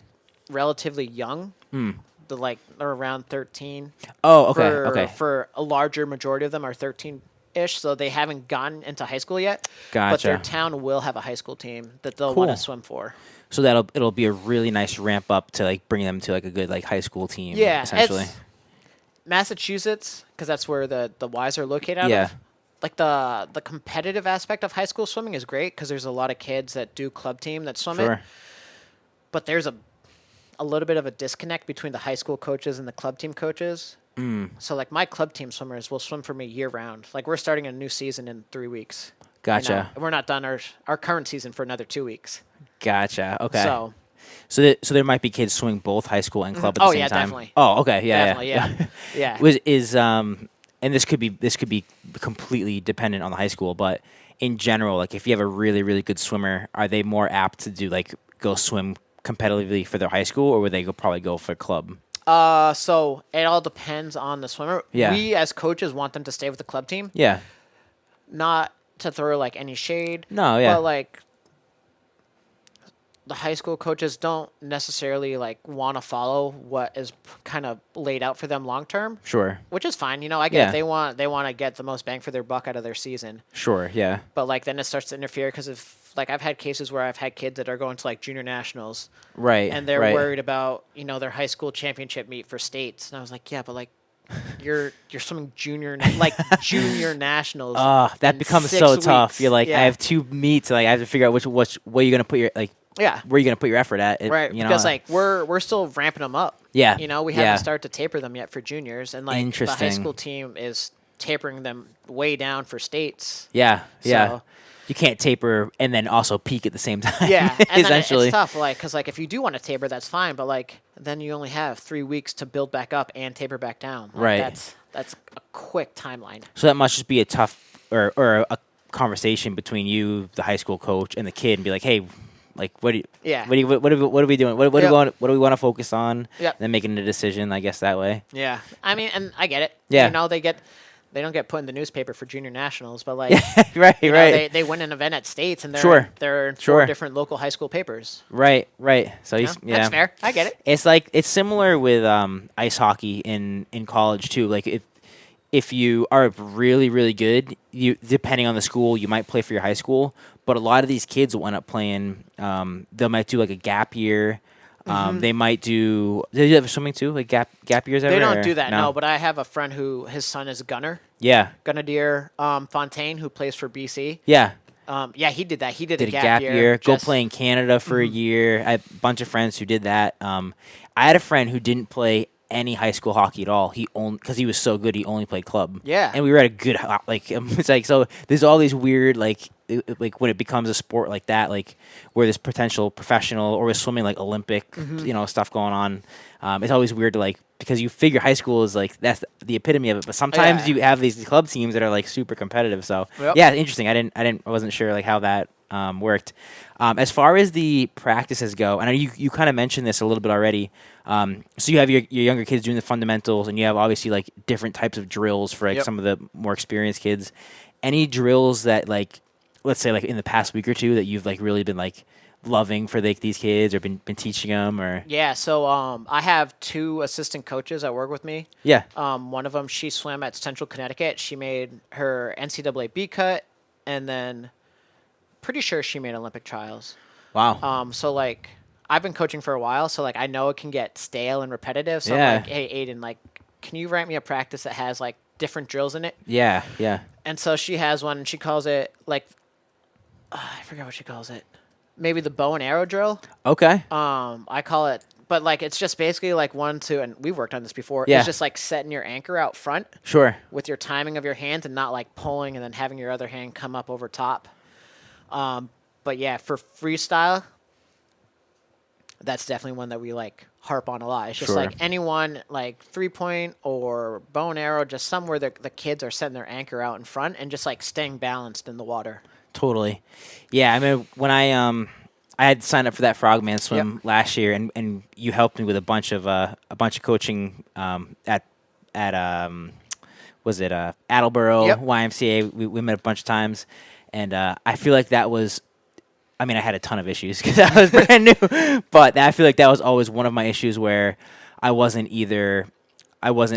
relatively young. They're around 13. Oh, okay. For a larger majority of them are 13-ish, so they haven't gotten into high school yet. Gotcha. But their town will have a high school team that they'll Cool. want to swim for. So it'll be a really nice ramp up to like bring them to like a good like high school team. Yeah, essentially. it's Massachusetts, because that's where the Ys are located out Yeah. of. Like the competitive aspect of high school swimming is great because there's a lot of kids that do club team that swim it. Sure. But there's a a little bit of a disconnect between the high school coaches and the club team coaches. So like my club team swimmers will swim for me year round. Like we're starting a new season in 3 weeks. Gotcha. And we're not done our current season for another 2 weeks. Gotcha. Okay. So there might be kids swimming both high school and club at the same time. Definitely. Oh, okay. Yeah, definitely, yeah. yeah. And this could be completely dependent on the high school, but in general, like if you have a really, really good swimmer, are they more apt to do like go swim competitively for their high school, or would they probably go for club? So it all depends on the swimmer. Yeah. We as coaches want them to stay with the club team. Yeah. Not to throw like any shade. No, yeah. But like the high school coaches don't necessarily like want to follow what is kind of laid out for them long term. Sure. Which is fine. I get it. They want to get the most bang for their buck out of their season. Sure, yeah. But like then it starts to interfere because if like I've had cases where I've had kids that are going to like junior nationals. Right. And they're worried about, their high school championship meet for states. And I was like, yeah, but like you're swimming junior nationals. That becomes so tough. You're like, I have 2 meets, like I have to figure out what you're gonna put your where you're gonna put your effort at. Because like we're still ramping them up. Yeah. We haven't started to taper them yet for juniors, and like the high Interesting. school team is tapering them way down for states. Yeah. Yeah. So, you can't taper and then also peak at the same time. Yeah, and essentially. Then it's tough, like, because like if you do want to taper, that's fine, but like then you only have 3 weeks to build back up and taper back down. Like, right. That's a quick timeline. So that must just be a tough or a conversation between you, the high school coach, and the kid, and be like, hey, like what are we doing? What do we want to focus on? Yep. Then making a decision, I guess, that way. Yeah, I mean, and I get it. Yeah. They don't get put in the newspaper for junior nationals, but like right. They win an event at states, and they're in 4 different local high school papers. Right. So that's fair. I get it. It's similar with ice hockey in college too. Like if you are really, really good, you depending on the school, you might play for your high school. But a lot of these kids will end up playing. They might do like a gap year. They might do. Do you have swimming too? Like gap years ever? They don't do that, no. But I have a friend who his son is Gunnar. Yeah. Gunnar Fontaine, who plays for BC. Yeah. He did that. He did a gap year. Go play in Canada for a year. I have a bunch of friends who did that. I had a friend who didn't play any high school hockey at all. Because he was so good, he only played club. Yeah. And we were at a good it's like, so there's all these weird like when it becomes a sport like that, like where there's potential professional or with swimming like Olympic stuff going on. It's always weird to like, because you figure high school is like that's the epitome of it, but sometimes you have these club teams that are like super competitive. So interesting. I wasn't sure like how that worked. As far as the practices go, I know you kind of mentioned this a little bit already. So you have your younger kids doing the fundamentals, and you have obviously like different types of drills for like some of the more experienced kids. Any drills that like, let's say like in the past week or two that you've like really been like loving for like these kids or been teaching them or? Yeah. So I have 2 assistant coaches that work with me. Yeah. One of them, she swam at Central Connecticut. She made her NCAA B cut, and then pretty sure she made Olympic trials. Wow. So like I've been coaching for a while, so like I know it can get stale and repetitive. So I'm like, hey Aiden, like, can you write me a practice that has like different drills in it? Yeah. And so she has one, and she calls it like I forget what she calls it. Maybe the bow and arrow drill. Okay. I call it, but like it's just basically like 1, 2, and we've worked on this before. Yeah. It's just like setting your anchor out front. Sure. With your timing of your hands and not like pulling and then having your other hand come up over top. But yeah, for freestyle, that's definitely one that we like harp on a lot. It's just like anyone like 3-point or bow and arrow, just somewhere the kids are setting their anchor out in front and just like staying balanced in the water. Totally. Yeah, I mean, when I had signed up for that Frogman swim last year, and you helped me with a bunch of coaching at was it Attleboro YMCA. We met a bunch of times, and I feel like that was. I mean, I had a ton of issues because I was brand new, but I feel like that was always one of my issues where I wasn't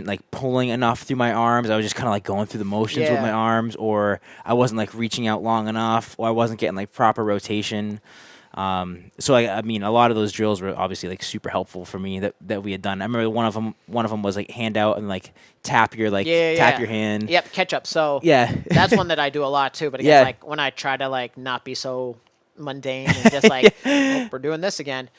like pulling enough through my arms. I was just kind of like going through the motions with my arms, or I wasn't like reaching out long enough, or I wasn't getting like proper rotation. So I mean, a lot of those drills were obviously like super helpful for me that we had done. I remember one of them was like hand out and like tap your hand. Yep, catch up. So that's one that I do a lot too. But again, like when I try to like not be so mundane and just like we're doing this again.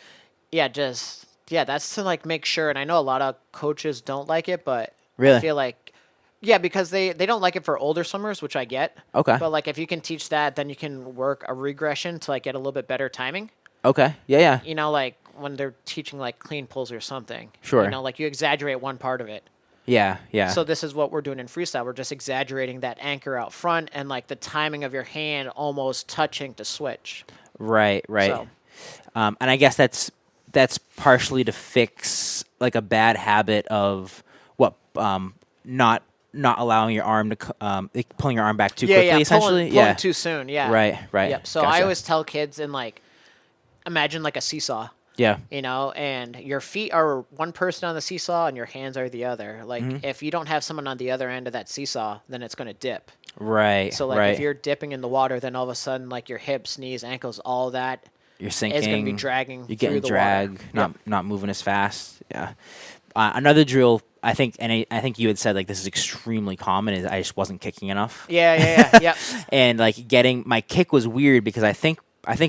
Yeah, just yeah, that's to like make sure. And I know a lot of coaches don't like it, but Really? I feel like, yeah, because they don't like it for older swimmers, which I get. Okay. But like if you can teach that, then you can work a regression to like get a little bit better timing. Okay. Yeah, yeah. You know, like when they're teaching like clean pulls or something. Sure. You know, like you exaggerate one part of it. Yeah, yeah. So this is what we're doing in freestyle. We're just exaggerating that anchor out front and like the timing of your hand almost touching to switch. Right, right. So, And I guess that's partially to fix like a bad habit of what not allowing your arm to like pulling your arm back too quickly, essentially. pulling too soon. Yeah. Right, right. Yep. So Gotcha. I always tell kids in like, imagine like a seesaw. Yeah. You know, and your feet are one person on the seesaw and your hands are the other. Like if you don't have someone on the other end of that seesaw, then it's going to dip. Right. So like right. if you're dipping in the water, then all of a sudden like your hips, knees, ankles, all that You're sinking. is going to be dragging. You're getting through the drag, water. not moving as fast. Yeah. Another drill, I think, and I think you had said like this is extremely common. Is I just wasn't kicking enough. Yeah. Yep. And like getting my kick was weird because I think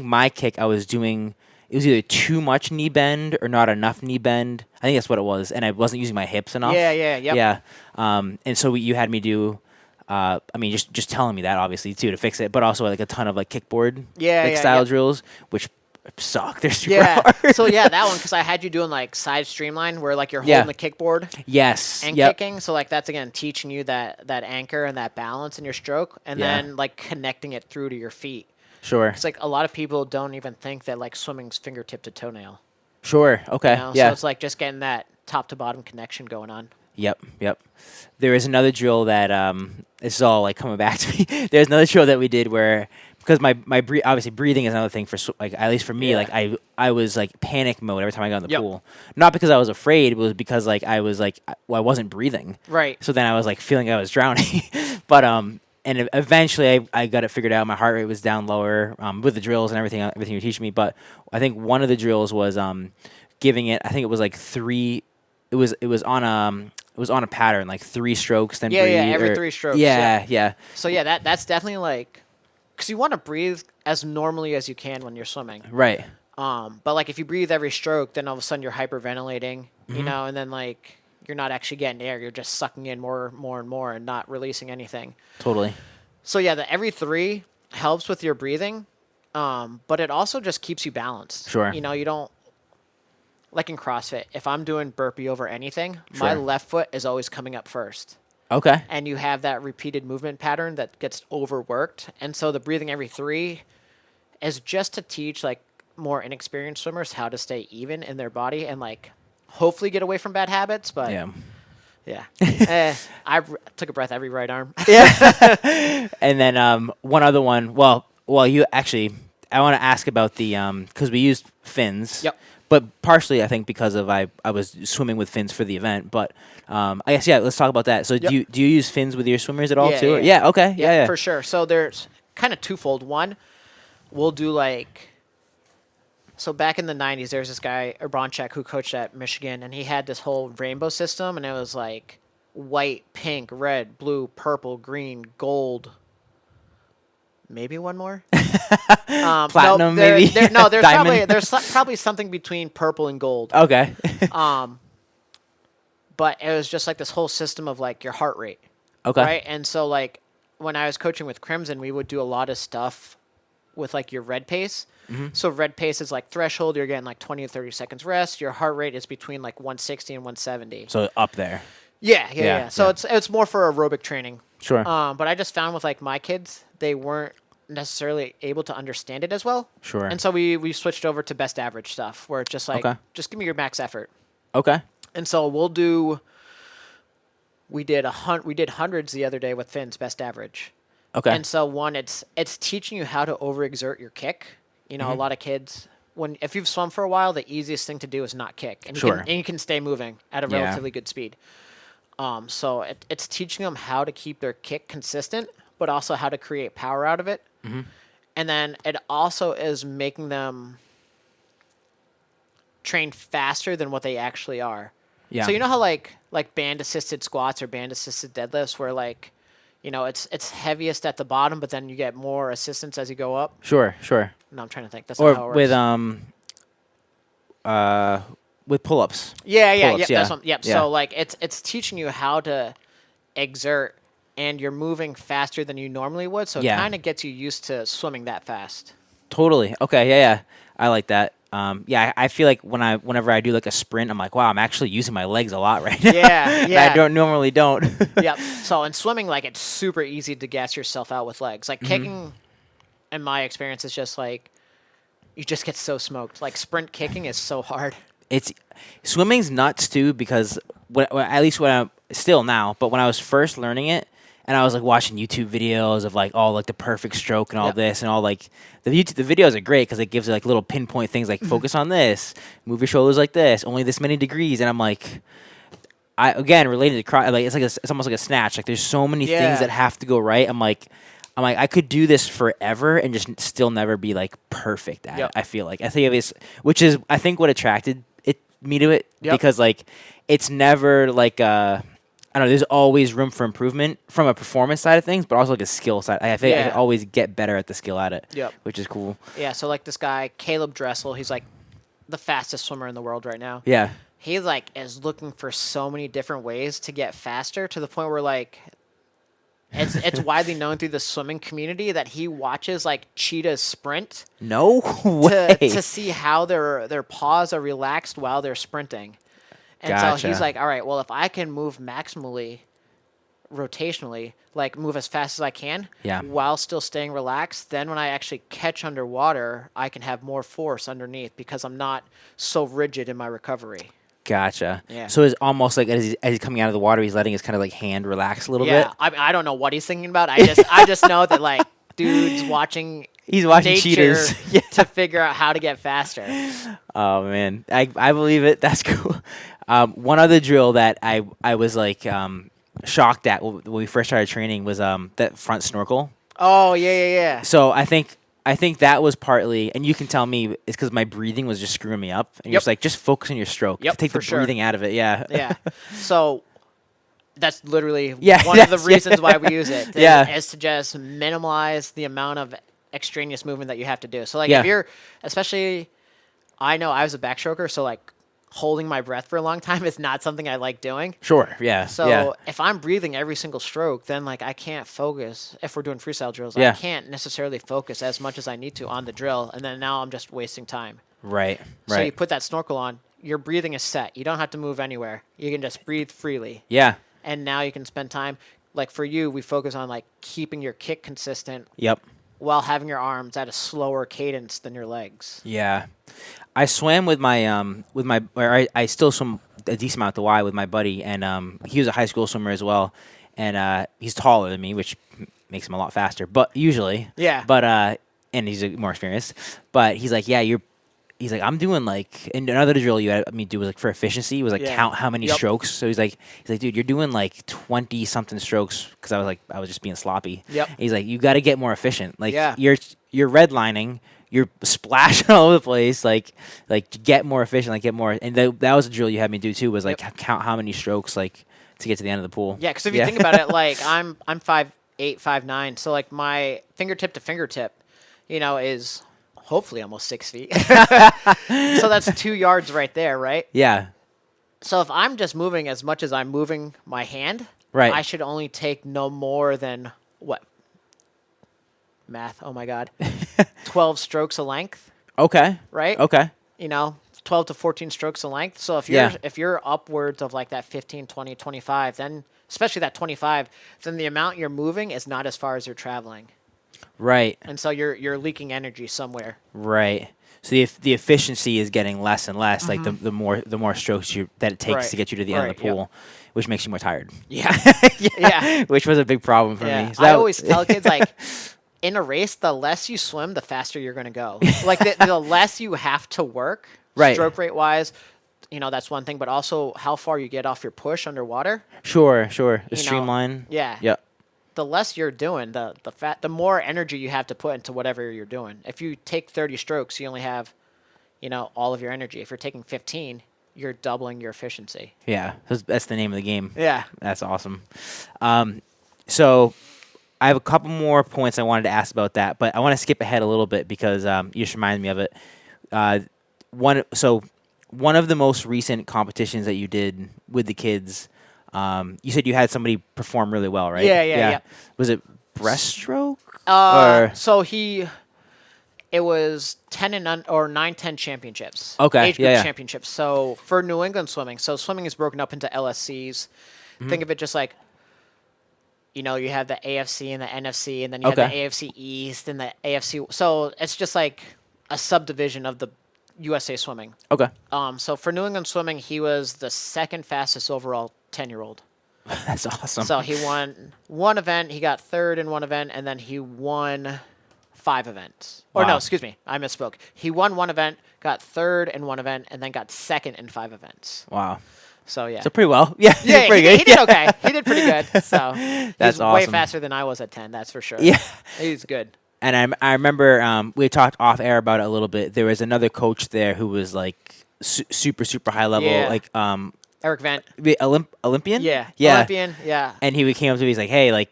my kick I was doing. It was either too much knee bend or not enough knee bend. I think that's what it was, and I wasn't using my hips enough. Yep. Yeah. And so you had me do. I mean, just telling me that obviously too to fix it, but also like a ton of like kickboard style drills, which suck. They're super hard. So yeah, that one because I had you doing like side streamline where like you're holding the kickboard. Yes. And kicking. So like that's again teaching you that anchor and that balance in your stroke, and then like connecting it through to your feet. Sure. It's like a lot of people don't even think that like swimming's fingertip to toenail. Sure. Okay. You know? Yeah. So it's like just getting that top to bottom connection going on. Yep. There is another drill that this is all like coming back to me. There's another drill that we did where because my obviously breathing is another thing for like at least for me like I was like panic mode every time I got in the pool. Not because I was afraid, it was because like I was like I wasn't breathing. Right. So then I was like feeling I was drowning. But and eventually I got it figured out. My heart rate was down lower with the drills and everything you're teaching me. But I think one of the drills was giving it. I think it was like 3. It was on a pattern like 3 strokes then breathe. Every 3 strokes. Yeah. So yeah, that's definitely like because you want to breathe as normally as you can when you're swimming. Right. But like if you breathe every stroke, then all of a sudden you're hyperventilating, you know, and then like you're not actually getting air. You're just sucking in more and more and not releasing anything. Totally. So yeah, the every 3 helps with your breathing, but it also just keeps you balanced. Sure. You know, you don't like in CrossFit. If I'm doing burpee over anything, my left foot is always coming up first. Okay. And you have that repeated movement pattern that gets overworked, and so the breathing every 3 is just to teach like more inexperienced swimmers how to stay even in their body and like hopefully get away from bad habits. But yeah. I took a breath every right arm. Yeah. And then one other one. Well, you actually, I want to ask about the because we used fins. Yep. But partially, I think because of I was swimming with fins for the event. But I guess let's talk about that. So do you use fins with your swimmers at all too? Yeah. Okay. Yeah. For sure. So there's kind of twofold. One, we'll do like. So back in the 90s, there's this guy, Bronchek, who coached at Michigan, and he had this whole rainbow system, and it was like white, pink, red, blue, purple, green, gold. Maybe one more. Platinum, maybe. There's probably something between purple and gold. Okay. But it was just like this whole system of like your heart rate. Okay. Right, and so like when I was coaching with Crimson, we would do a lot of stuff with like your red pace. Mm-hmm. So red pace is like threshold. You're getting like 20 to 30 seconds rest. Your heart rate is between like 160 and 170. So up there. Yeah. So it's more for aerobic training. Sure. But I just found with like my kids, they weren't necessarily able to understand it as well. Sure. And so we switched over to best average stuff where it's just like, just give me your max effort. Okay. And so we did hundreds the other day with fins, best average. Okay. And so it's teaching you how to overexert your kick. You know, a lot of kids, if you've swum for a while, the easiest thing to do is not kick. And you can stay moving at a relatively good speed. So it's teaching them how to keep their kick consistent, but also how to create power out of it. Mm-hmm. And then it also is making them train faster than what they actually are. Yeah. So you know how like band assisted squats or band assisted deadlifts where like, you know, it's heaviest at the bottom, but then you get more assistance as you go up. Sure. No, I'm trying to think. That's not how it works. With with pull-ups. Yeah. Pull-ups, That's what, yep. Yeah. So like it's teaching you how to exert, and you're moving faster than you normally would. So it Yeah. kind of gets you used to swimming that fast. Totally. Okay. Yeah. I like that. I feel like whenever I do like a sprint, I'm like, wow, I'm actually using my legs a lot right now. Yeah. that I don't normally don't. Yep. So in swimming, like it's super easy to gas yourself out with legs. Like kicking, in my experience, is just like you just get so smoked. Like sprint kicking is so hard. It's swimming's nuts too because at least when I'm still now, but when I was first learning it and I was like watching YouTube videos of like all like the perfect stroke and all this and all like the videos are great because it gives like little pinpoint things like focus on this, move your shoulders like this, only this many degrees, and I'm like, I again related to like it's almost like a snatch. Like there's so many things that have to go right. I'm like I could do this forever and just still never be like perfect at it. I feel like I think it's which is I think what attracted me to it because like it's never like I don't know, there's always room for improvement from a performance side of things, but also like a skill side. I think I can always get better at the skill at it, which is cool. Yeah, so like this guy Caleb Dressel, he's like the fastest swimmer in the world right now. Yeah, he like is looking for so many different ways to get faster to the point where like it's widely known through the swimming community that he watches like cheetahs sprint. No way. To see how their paws are relaxed while they're sprinting. And so he's like, all right, well, if I can move maximally, rotationally, like move as fast as I can while still staying relaxed, then when I actually catch underwater, I can have more force underneath because I'm not so rigid in my recovery. Gotcha. Yeah. So it's almost like as he's coming out of the water, he's letting his kind of like hand relax a little bit. I don't know what he's thinking about. I just know that like dude's watching. He's watching cheaters to figure out how to get faster. Oh man, I believe it. That's cool. One other drill that I was like shocked at when we first started training was that front snorkel. Oh yeah. So I think that was partly, and you can tell me it's because my breathing was just screwing me up. And you're just like, just focus on your stroke. Take the breathing out of it. Yeah. So that's literally one of the reasons why we use it. Is to just minimize the amount of extraneous movement that you have to do. So like if you're, especially, I know I was a backstroker, so like holding my breath for a long time is not something I like doing. Sure. Yeah. So if I'm breathing every single stroke, then like I can't focus. If we're doing freestyle drills, I can't necessarily focus as much as I need to on the drill, and then now I'm just wasting time. Right. So you put that snorkel on, your breathing is set. You don't have to move anywhere. You can just breathe freely. Yeah. And now you can spend time. Like for you, we focus on like keeping your kick consistent. Yep. While having your arms at a slower cadence than your legs. Yeah. I swam with my I still swim a decent amount the Y with my buddy, and he was a high school swimmer as well, and he's taller than me, which makes him a lot faster. But usually, But and he's more experienced. But he's like, he's like, I'm doing like, and another drill you had me do was like for efficiency was like count how many strokes. So he's like, dude, you're doing like 20 something strokes because I was just being sloppy. Yep. And he's like, you got to get more efficient. Like you're redlining. You're splashing all over the place, like get more efficient, like get more. And that was a drill you had me do too. Was like count how many strokes like to get to the end of the pool. Yeah, because if you think about it, like I'm 5'8", 5'9", so like my fingertip to fingertip, is hopefully almost 6 feet. So that's 2 yards right there, right? Yeah. So if I'm just moving as much as I'm moving my hand, I should only take no more than what? Math. Oh my God. 12 strokes a length. Okay. Right? Okay. 12 to 14 strokes a length. So if you're upwards of like that 15, 20, 25, then especially that 25, then the amount you're moving is not as far as you're traveling. Right. And so you're leaking energy somewhere. Right. So the efficiency is getting less and less, like the more strokes that it takes to get you to the end of the pool, which makes you more tired. Yeah. Which was a big problem for me. So I always tell kids like, in a race, the less you swim, the faster you're going to go. Like the less you have to work, stroke rate wise, that's one thing, but also how far you get off your push underwater. Sure. The streamline. Yeah. The less you're doing, the more energy you have to put into whatever you're doing. If you take 30 strokes, you only have, all of your energy. If you're taking 15, you're doubling your efficiency. Yeah, that's the name of the game. Yeah. That's awesome. So I have a couple more points I wanted to ask about that, but I want to skip ahead a little bit because you just reminded me of it. So one of the most recent competitions that you did with the kids, you said you had somebody perform really well, right? Yeah. Was it breaststroke? So it was 10 and or 9-10 championships. Okay, Age group yeah. championships. So for New England swimming, so swimming is broken up into LSCs. Think of it just like, you have the AFC and the NFC, and then you have the AFC East and the AFC. So it's just like a subdivision of the USA Swimming. Okay. So for New England Swimming, he was the second fastest overall 10-year-old. That's awesome. So he won one event, he got third in one event, and then he won 5 events. Or no, excuse me, I misspoke. He won one event, got third in one event, and then got second in 5 events. Wow. So yeah. So pretty well. Yeah. Yeah, pretty good. He did okay. He did pretty good. So that's he's awesome. way faster than I was at 10, that's for sure. Yeah. He's good. And I remember we talked off air about it a little bit. There was another coach there who was like super high level, like Eric Vent. Olympian. Yeah. Olympian. Yeah. And he came up to me. He's like, "Hey, like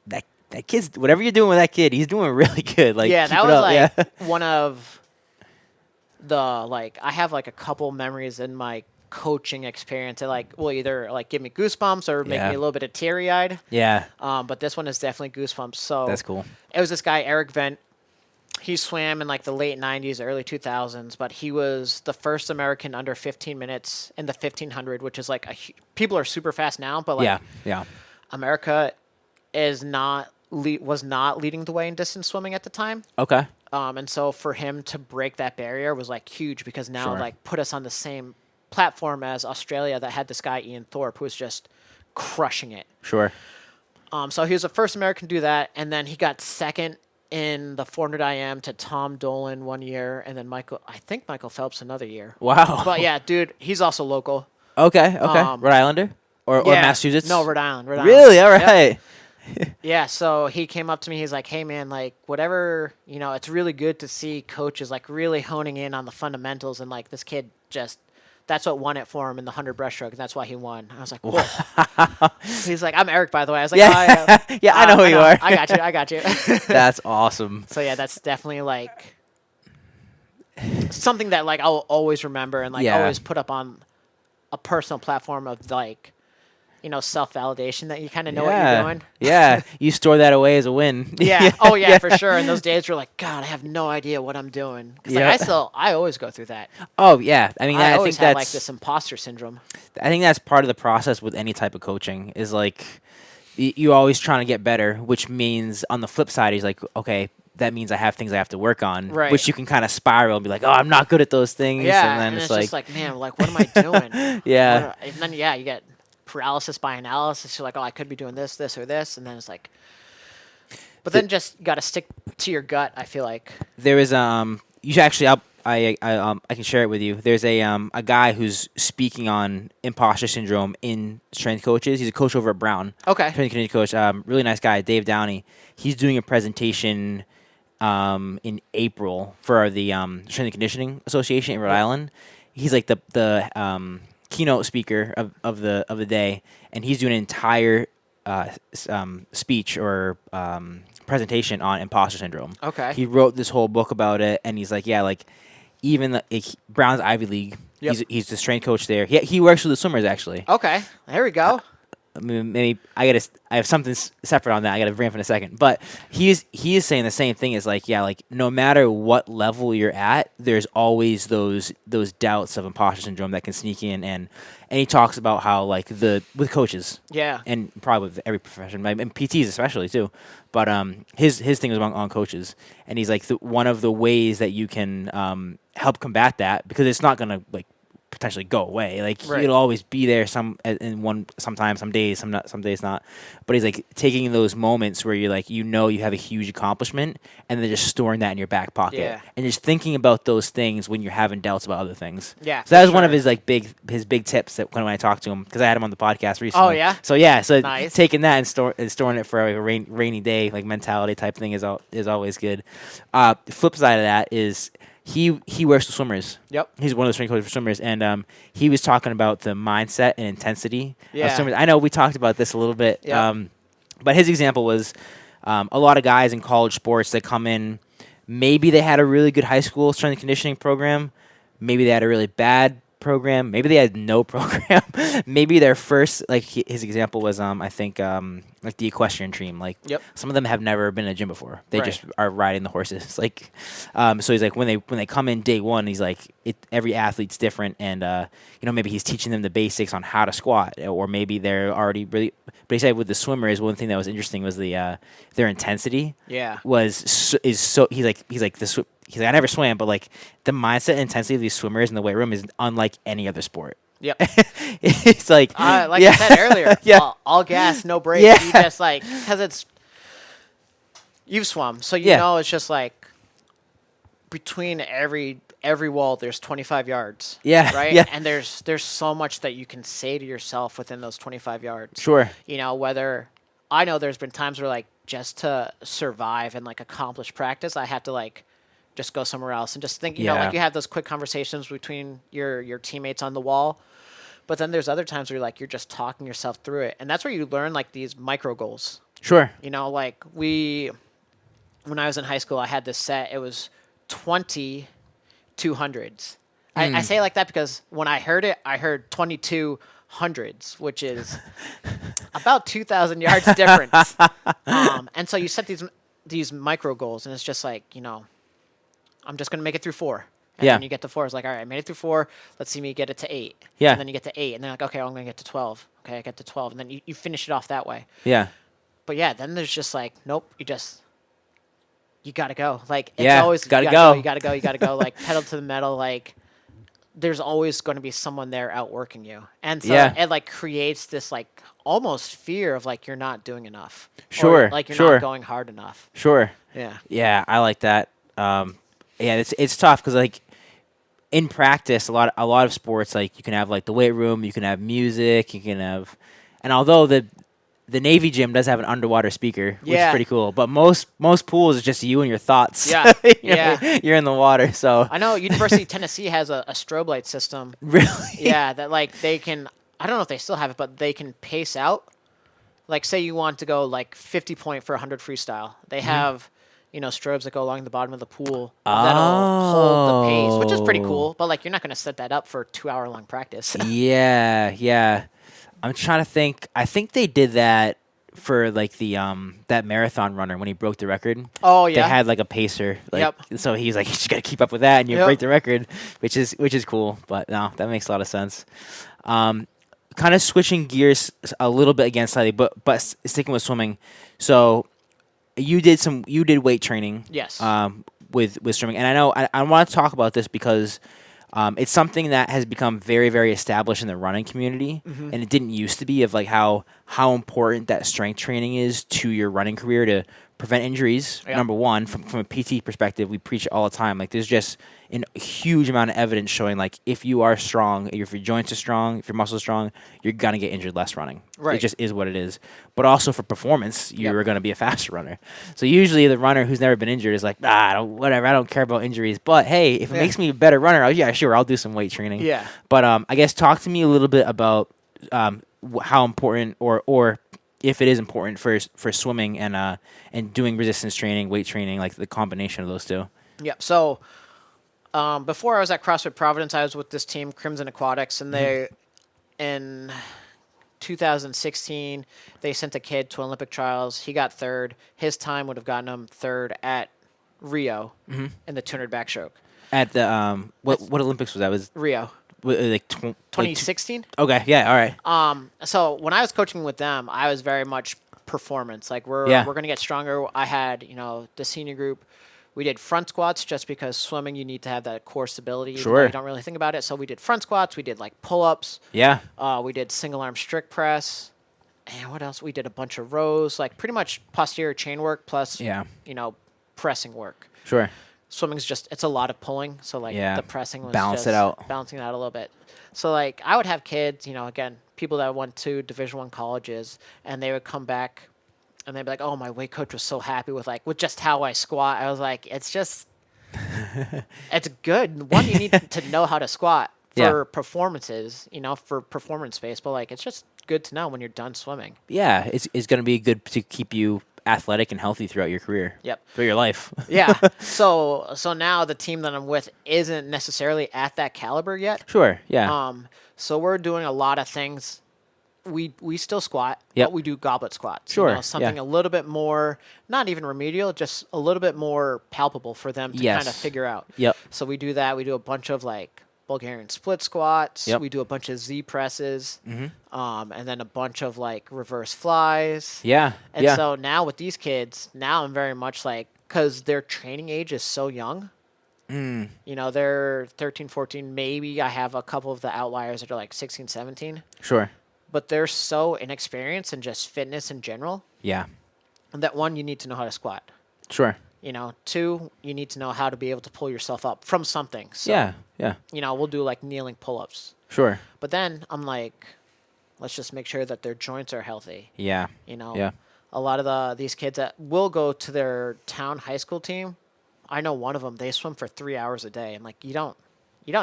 that kid's whatever you're doing with that kid, he's doing really good. Like, yeah, keep that it was up." like one of the I have like a couple memories in my coaching experience that will either give me goosebumps or make me a little bit of teary eyed. Yeah. But this one is definitely goosebumps. So that's cool. It was this guy Eric Vent. He swam in the late 90s, early 2000s, but he was the first American under 15 minutes in the 1500, which is people are super fast now, but yeah. America was not leading the way in distance swimming at the time. Okay. And so for him to break that barrier was huge, because now put us on the same platform as Australia that had this guy Ian Thorpe who was just crushing it. Sure. So he was the first American to do that, and then he got second in the 400 IM to Tom Dolan one year, and then Michael Phelps another year. Wow. But yeah, dude, he's also local. Okay. Rhode Islander or Massachusetts? No, Rhode Island. Really? All right. Yep. Yeah, so he came up to me. He's like, "Hey, man, whatever, it's really good to see coaches really honing in on the fundamentals, and this kid that's what won it for him in the 100 breaststroke, and that's why he won." I was like, "Cool." He's like, "I'm Eric, by the way." I was like, "Yeah, I know who you are." I got you. That's awesome. So yeah, that's definitely something that I'll always remember and always put up on a personal platform of self-validation that you kind of know what you're doing. Yeah, you store that away as a win. Yeah. Oh yeah, for sure. And those days were God, I have no idea what I'm doing. Because I always go through that. Oh yeah, I mean, I always think have that's this imposter syndrome. I think that's part of the process with any type of coaching is you're always trying to get better, which means on the flip side, he's like, okay, that means I have things I have to work on, right. Which you can kind of spiral and be like, oh, I'm not good at those things. Yeah, and then it's just man, what am I doing? Yeah. And then you get paralysis by analysis. You're like, oh, I could be doing this, this, or this, and then it's but then just got to stick to your gut. I feel like there is you should actually I can share it with you. There's a guy who's speaking on imposter syndrome in strength coaches. He's a coach over at Brown. Okay. Strength and conditioning coach. Really nice guy, Dave Downey. He's doing a presentation in April for the Strength and Conditioning Association in Rhode Island. He's like the keynote speaker of the day, and he's doing an entire speech or presentation on imposter syndrome. Okay. He wrote this whole book about it, and he's like, even Brown's Ivy League. Yep. He's the strength coach there. He works with the swimmers actually. Okay, there we go. Maybe I have something separate on that. I got to bring up in a second. But he is saying the same thing. Is no matter what level you're at, there's always those doubts of imposter syndrome that can sneak in, and he talks about how with coaches, and probably with every profession, and PTs especially too. But his thing was on coaches, and he's one of the ways that you can help combat that, because it's not gonna potentially go away. Right. It'll always be there sometimes, some days, some days not. But he's taking those moments where you're you have a huge accomplishment, and then just storing that in your back pocket, and just thinking about those things when you're having doubts about other things. Yeah. So that was one of his big tips that when I talked to him, because I had him on the podcast recently. Oh yeah. So nice. Taking that and storing it for a rainy day mentality type thing is always good. The flip side of that is, He works with swimmers. Yep. He's one of the strength coaches for swimmers, and he was talking about the mindset and intensity of swimmers. I know we talked about this a little bit, but his example was a lot of guys in college sports that come in, maybe they had a really good high school strength and conditioning program, maybe they had a really bad program. Maybe they had no program. Maybe their first, like his example was, I think, like the equestrian team. Like Yep. some of them have never been in a gym before. They Right. just are riding the horses. Like, so he's like when they come in day one, he's like every athlete's different, and maybe he's teaching them the basics on how to squat, or maybe they're already really. But he said with the swimmers, one thing that was interesting was their intensity. Yeah. He's like I never swam, but like the mindset and intensity of these swimmers in the weight room is unlike any other sport. Yep. It's like like I said earlier, yeah. all gas, no brakes. Yeah. You just like, because you've swum, so you know it's just like between every wall there's 25 yards. Yeah. Right. Yeah. And there's so much that you can say to yourself within those 25 yards. Sure. Whether I know there's been times where like just to survive and like accomplish practice, I have to like just go somewhere else and just think, like you have those quick conversations between your teammates on the wall. But then there's other times where you're just talking yourself through it. And that's where you learn like these micro goals. Sure. Like when I was in high school, I had this set. It was 20 200s. I say it like that because when I heard it, I heard 2200s, which is about 2,000 yards difference. And so you set these micro goals, and it's just like, I'm just going to make it through 4. And then you get to 4. It's like, all right, I made it through 4. Let's see me get it to 8. Yeah. And then you get to 8. And then like, okay, I'm going to get to 12. Okay, I get to 12. And then you finish it off that way. Yeah. But yeah, then there's just like, nope, you got to go. Like, it's Yeah, always, gotta you go. You got to go. You got to go. Like, pedal to the metal. Like, there's always going to be someone there outworking you. And so it like creates this like almost fear of like you're not doing enough. Sure. Or, like you're sure. not going hard enough. Sure. Yeah. Yeah, I like that. It's tough because like in practice, a lot of sports, like you can have like the weight room, you can have music, you can have, and although the Navy gym does have an underwater speaker, which is pretty cool, but most pools is just you and your thoughts. Yeah. You're in the water, so I know University of Tennessee has a strobe light system. Really? Yeah, that like they can. I don't know if they still have it, but they can pace out. Like, say you want to go like 50 point for 100 freestyle, they have. Strobes that go along the bottom of the pool that'll hold the pace, which is pretty cool. But like, you're not going to set that up for 2-hour long practice. Yeah. I'm trying to think. I think they did that for like the that marathon runner when he broke the record. Oh yeah. They had like a pacer. Like, Yep. So he was like, you just got to keep up with that, and you break the record, which is cool. But no, that makes a lot of sense. Kind of switching gears a little bit again slightly, but sticking with swimming. So. You did weight training. Yes. With swimming, and I know I want to talk about this because it's something that has become very, very established in the running community, and it didn't used to be of like how important that strength training is to your running career to prevent injuries. Yep. Number one, from a PT perspective, we preach it all the time. Like there's just a huge amount of evidence showing like if you are strong, if your joints are strong, if your muscles are strong, you're gonna get injured less running. Right. It just is what it is. But also for performance, you're gonna be a faster runner. So usually the runner who's never been injured is like, I don't care about injuries. But hey, if it makes me a better runner, I'll do some weight training. Yeah. But I guess talk to me a little bit about how important or if it is important for swimming and doing resistance training, weight training, like the combination of those two. Yep. So before I was at CrossFit Providence, I was with this team, Crimson Aquatics, and they in 2016 they sent a kid to Olympic trials. He got 3rd. His time would have gotten him 3rd at Rio in the 200 backstroke. At the what Olympics was that? Was Rio. Like 2016? Okay, yeah, all right. So when I was coaching with them, I was very much performance. Like we're going to get stronger. I had, the senior group. We did front squats just because swimming, you need to have that core stability. Sure. You don't really think about it. So we did front squats. We did like pull-ups. Yeah. We did single arm strict press. And what else? We did a bunch of rows, like pretty much posterior chain work plus, pressing work. Sure. Swimming's it's a lot of pulling. So like the pressing was Balance it out. Balancing it out a little bit. So like I would have kids, again, people that went to Division I colleges, and they would come back and they'd be like, oh, my weight coach was so happy with just how I squat. I was like, it's just, it's good. One, you need to know how to squat for performances, for performance space. But like, it's just good to know when you're done swimming. Yeah, it's going to be good to keep you athletic and healthy throughout your career. Yep. Throughout your life. Yeah. So now the team that I'm with isn't necessarily at that caliber yet. Sure. Yeah. So we're doing a lot of things. We still squat, Yep. but we do goblet squats. Sure, Something yeah. a little bit more, not even remedial, just a little bit more palpable for them to kind of Yes. figure out. Yep. So we do that. We do a bunch of like Bulgarian split squats. Yep. We do a bunch of Z presses, Mm-hmm. and then a bunch of like reverse flies. Yeah. And yeah. so now with these kids, now I'm very much like, because their training age is so young. They're 13, 14. Maybe I have a couple of the outliers that are like 16, 17. Sure. But they're so inexperienced in just fitness in general Yeah. that one, you need to know how to squat. Sure. Two, you need to know how to be able to pull yourself up from something. So, Yeah. Yeah. We'll do like kneeling pull-ups. Sure. But then I'm like, let's just make sure that their joints are healthy. Yeah. Yeah. A lot of these kids that will go to their town high school team, I know one of them, they swim for 3 hours a day. And like, you don't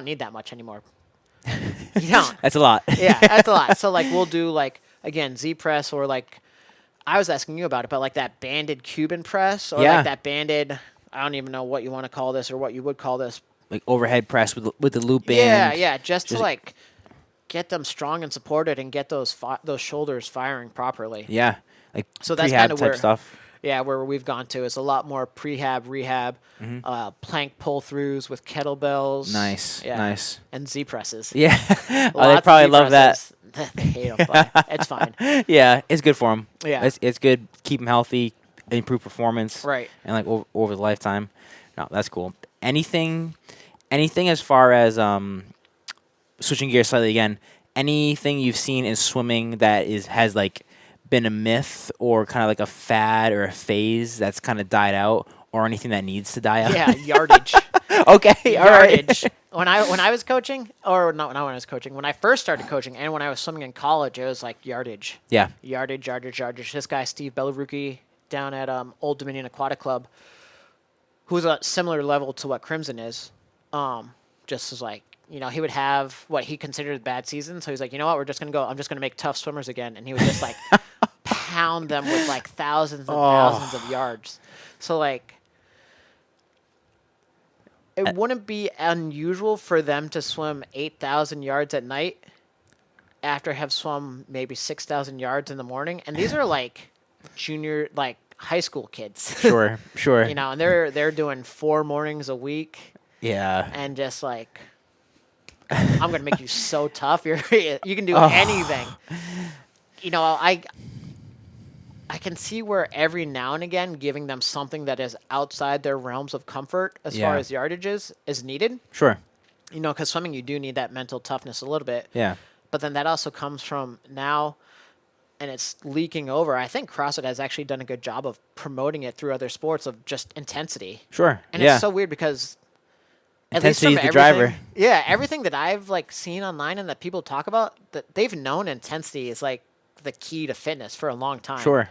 need that much anymore. You don't. That's a lot. Yeah, that's a lot. So like we'll do like again Z press or like I was asking you about it, but like that banded Cuban press or Yeah. like that banded, I don't even know what you want to call this or what you would call this. Like overhead press with the loop band. Yeah, just to like get them strong and supported and get those shoulders firing properly. Yeah. Like So that's prehab kind of type where stuff. Yeah, where we've gone to is a lot more prehab, rehab, Mm-hmm. plank pull-throughs with kettlebells. Nice. Yeah. Nice. And Z presses. Yeah. Oh, they Lots of probably Z love that. presses. They hate them, but it's fine. Yeah, it's good for them. Yeah. It's good. Keep them healthy, improve performance. Right. And like over the lifetime. No, that's cool. Anything as far as switching gears slightly again, anything you've seen in swimming that has like been a myth or kind of like a fad or a phase that's kind of died out, or anything that needs to die out? Yeah, yardage. Okay, all right. Yardage. When I was coaching, or not when I was coaching, when I first started coaching and when I was swimming in college, it was like yardage. Yeah. Yardage. This guy, Steve Bellarucci, down at Old Dominion Aquatic Club, who's a similar level to what Crimson is, just was like, he would have what he considered a bad season. So he's like, you know what, I'm just going to make tough swimmers again. And he would just like pound them with like thousands and thousands of yards. So like, it wouldn't be unusual for them to swim 8,000 yards at night after have swum maybe 6,000 yards in the morning. And these are like junior, like high school kids. Sure. And they're doing 4 mornings a week. Yeah. And just like, I'm gonna make you so tough. You can do anything. I can see where every now and again giving them something that is outside their realms of comfort as far as yardages is needed. Sure. Because swimming, you do need that mental toughness a little bit. Yeah. But then that also comes from now, and it's leaking over. I think CrossFit has actually done a good job of promoting it through other sports of just intensity. Sure. And yeah. it's so weird because Intensity is the driver. Yeah, everything that I've like seen online and that people talk about, that they've known intensity is like the key to fitness for a long time. Sure.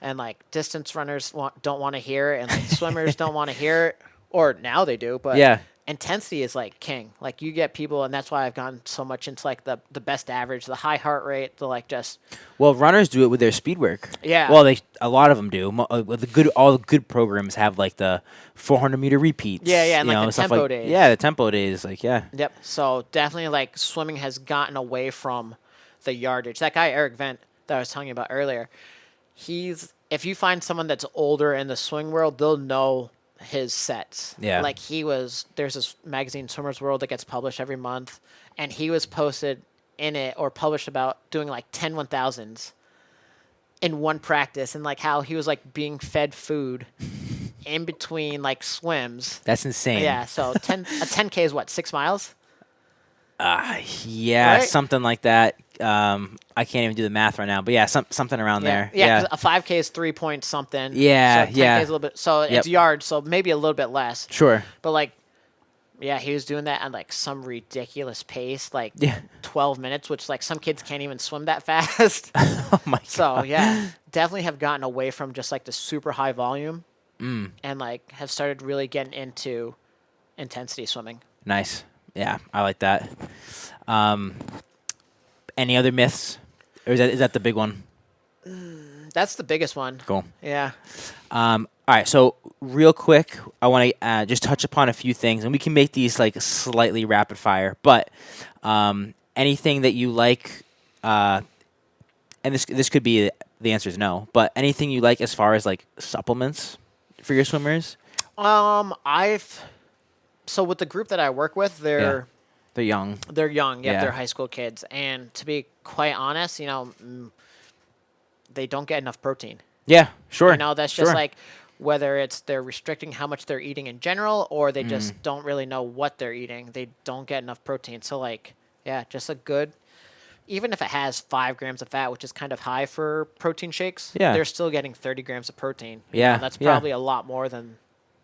And like distance runners don't want to hear it, and like swimmers don't want to hear it, or now they do. But Yeah. intensity is like king. Like you get people, and that's why I've gone so much into like the best average, the high heart rate, the like just. Well, runners do it with their speed work. Yeah. Well, a lot of them do. All the good programs have like the 400-meter repeats. Yeah, and like the stuff tempo days. Yeah, the tempo days. Like, yeah. Yep. So definitely like swimming has gotten away from the yardage. That guy Eric Vent that I was telling you about earlier, if you find someone that's older in the swimming world, they'll know his sets. Yeah. Like there's this magazine, Swimmer's World, that gets published every month, and he was posted in it or published about doing like 10 1000s in one practice, and like how he was like being fed food in between like swims. That's insane. Yeah. So a 10K is what, 6 miles? Yeah, Right? something like that. I can't even do the math right now, but yeah, something around there. Yeah. 'Cause a 5K is 3 point something. Yeah, So 10K yeah. is a little bit. So Yep. it's yards. So maybe a little bit less. Sure. But like, yeah, he was doing that at like some ridiculous pace, like Yeah. 12 minutes, which like some kids can't even swim that fast. Oh my god. So yeah, definitely have gotten away from just like the super high volume, and like have started really getting into intensity swimming. Nice. Yeah, I like that. Any other myths, or is that the big one? That's the biggest one. Cool. Yeah. All right, so real quick, I want to just touch upon a few things, and we can make these like slightly rapid fire. But anything that you like, and this could be the answer is no, but anything you like as far as like supplements for your swimmers? So with the group that I work with, they're young. They're young. Yeah, Yeah. they're high school kids, and to be quite honest, they don't get enough protein. Yeah, sure. That's just Sure. like whether it's they're restricting how much they're eating in general, or they just don't really know what they're eating. They don't get enough protein. So like, yeah, just a good. Even if it has 5 grams of fat, which is kind of high for protein shakes, they're still getting 30 grams of protein. Yeah, That's probably a lot more than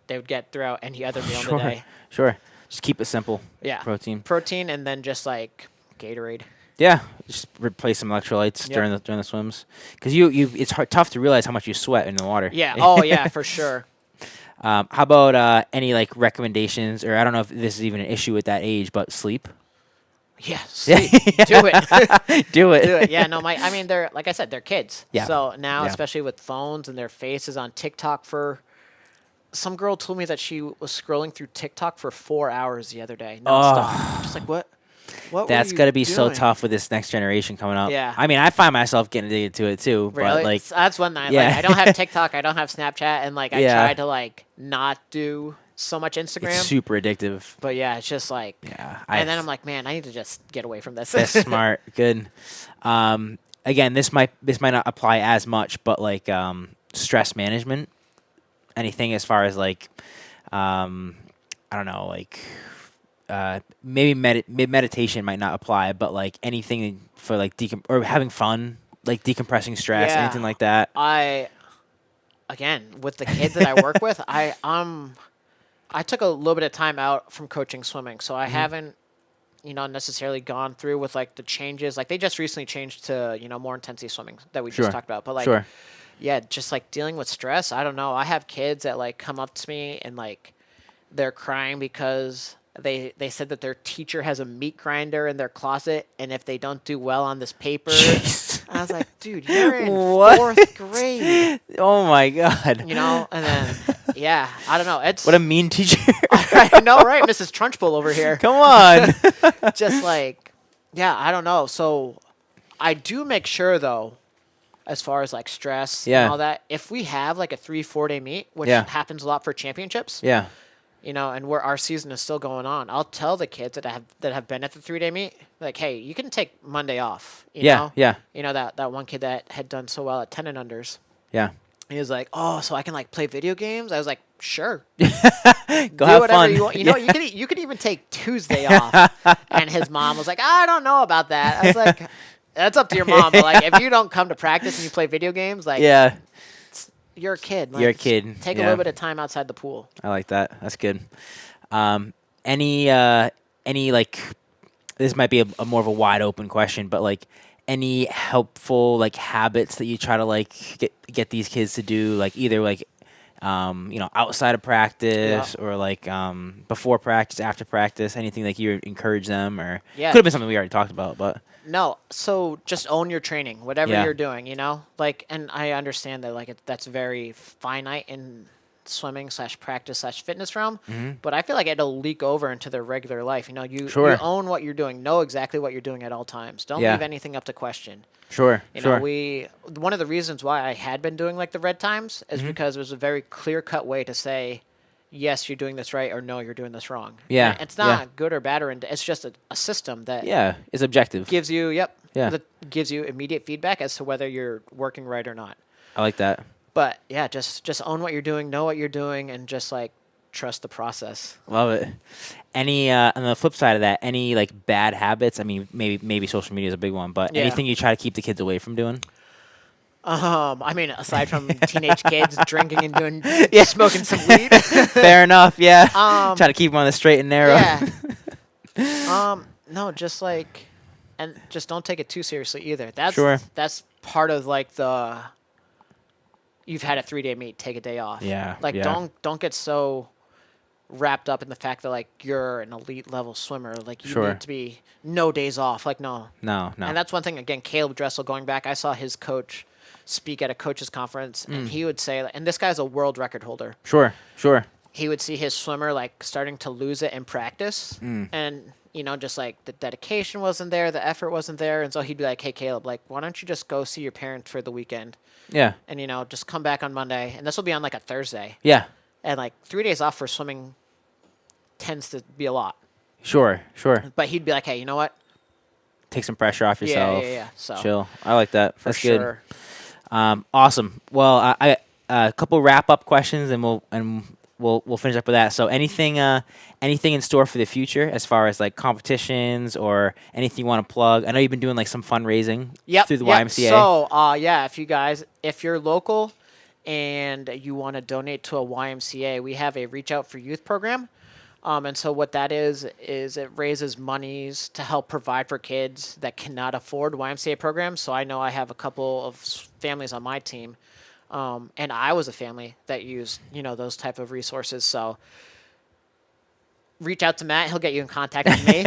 they would get throughout any other meal in the day. Sure. Just keep it simple. Yeah. Protein and then just like Gatorade. Yeah, just replace some electrolytes during the swims, because it's tough to realize how much you sweat in the water. Yeah. Oh yeah, for sure. How about any like recommendations, or I don't know if this is even an issue at that age, but sleep. Yeah, sleep. Do it. Do it. Do it. Yeah, no, they're like I said, they're kids. Yeah. So now, especially with phones and their faces on TikTok some girl told me that she was scrolling through TikTok for 4 hours the other day, nonstop. Just like what? That's got to be so tough with this next generation coming up. Yeah. I mean, I find myself getting into it too. Really? But like, that's one night. Yeah. Like, I don't have TikTok. I don't have Snapchat, and like I try to like not do so much Instagram. It's super addictive. But yeah, it's just like and then I'm like, man, I need to just get away from this. That's smart. Good. Again, this might not apply as much, but like stress management. Anything as far as like, I don't know, like maybe meditation might not apply, but like anything for like or having fun, like decompressing stress, anything like that. Again, with the kids that I work with, I took a little bit of time out from coaching swimming, so I haven't, necessarily gone through with like the changes. Like they just recently changed to, more intensity swimming that we just talked about, but like. Yeah, just like dealing with stress. I don't know. I have kids that like come up to me and like they're crying because they said that their teacher has a meat grinder in their closet, and if they don't do well on this paper, I was like, dude, you're in 4th grade. Oh my God. And then I don't know. It's what a mean teacher. I know, right? Mrs. Trunchbull over here. Come on. Just like, I don't know. So I do make sure though, as far as like stress and all that, if we have like a 3-4 day meet, which happens a lot for championships, and where our season is still going on, I'll tell the kids that have been at the 3-day meet, like, hey, you can take Monday off. You know? That one kid that had done so well at 10 and unders. Yeah. He was like, oh, so I can like play video games? I was like, sure. Go do have whatever fun. you want. You could even take Tuesday off. And his mom was like, I don't know about that. I was like, that's up to your mom, but like if you don't come to practice and you play video games, like you're a kid. Like, you're a kid. Take a little bit of time outside the pool. I like that. That's good. Any like, this might be a more of a wide open question, but like any helpful like habits that you try to like get these kids to do, like either like outside of practice or like before practice, after practice, anything like you encourage them, or could have been something we already talked about, but. No, so just own your training, whatever you're doing, like, and I understand that like that's very finite in swimming / practice / fitness realm, but I feel like it'll leak over into their regular life. You own what you're doing, know exactly what you're doing at all times. Don't leave anything up to question. Sure. One of the reasons why I had been doing like the red times is because it was a very clear cut way to say, yes, you're doing this right, or no, you're doing this wrong. Yeah. And it's not good or bad, or it's just a system that is objective. Gives you that gives you immediate feedback as to whether you're working right or not. I like that. But just own what you're doing, know what you're doing, and just like trust the process. Love it. Any on the flip side of that, any like bad habits? I mean, maybe social media is a big one, but anything you try to keep the kids away from doing? Aside from teenage kids drinking and doing smoking some weed. Fair enough, yeah. Try to keep them on the straight and narrow. Yeah. No, just like, and just don't take it too seriously either. That's part of like you've had a 3-day meet, take a day off. Yeah. Like don't get so wrapped up in the fact that like you're an elite level swimmer. Like you need to be no days off. Like no. No. And that's one thing, again, Caleb Dressel, going back, I saw his coach speak at a coaches conference, and he would say, and this guy's a world record holder. Sure. He would see his swimmer like starting to lose it in practice, and just like the dedication wasn't there, the effort wasn't there, and so he'd be like, "Hey, Caleb, like, why don't you just go see your parents for the weekend? Yeah. And just come back on Monday, and this will be on like a Thursday. Yeah. And like 3 days off for swimming tends to be a lot. Sure. But he'd be like, hey, you know what? Take some pressure off yourself. Yeah. So chill. I like that. for That's sure. good. Awesome. Well, I a couple wrap up questions, and we'll finish up with that. So anything in store for the future as far as like competitions or anything you want to plug? I know you've been doing like some fundraising through the YMCA. So if you're local and you want to donate to a YMCA, we have a Reach Out for Youth program. And so what that is it raises monies to help provide for kids that cannot afford YMCA programs. So I know I have a couple of families on my team, and I was a family that used, those type of resources. So reach out to Matt. He'll get you in contact with me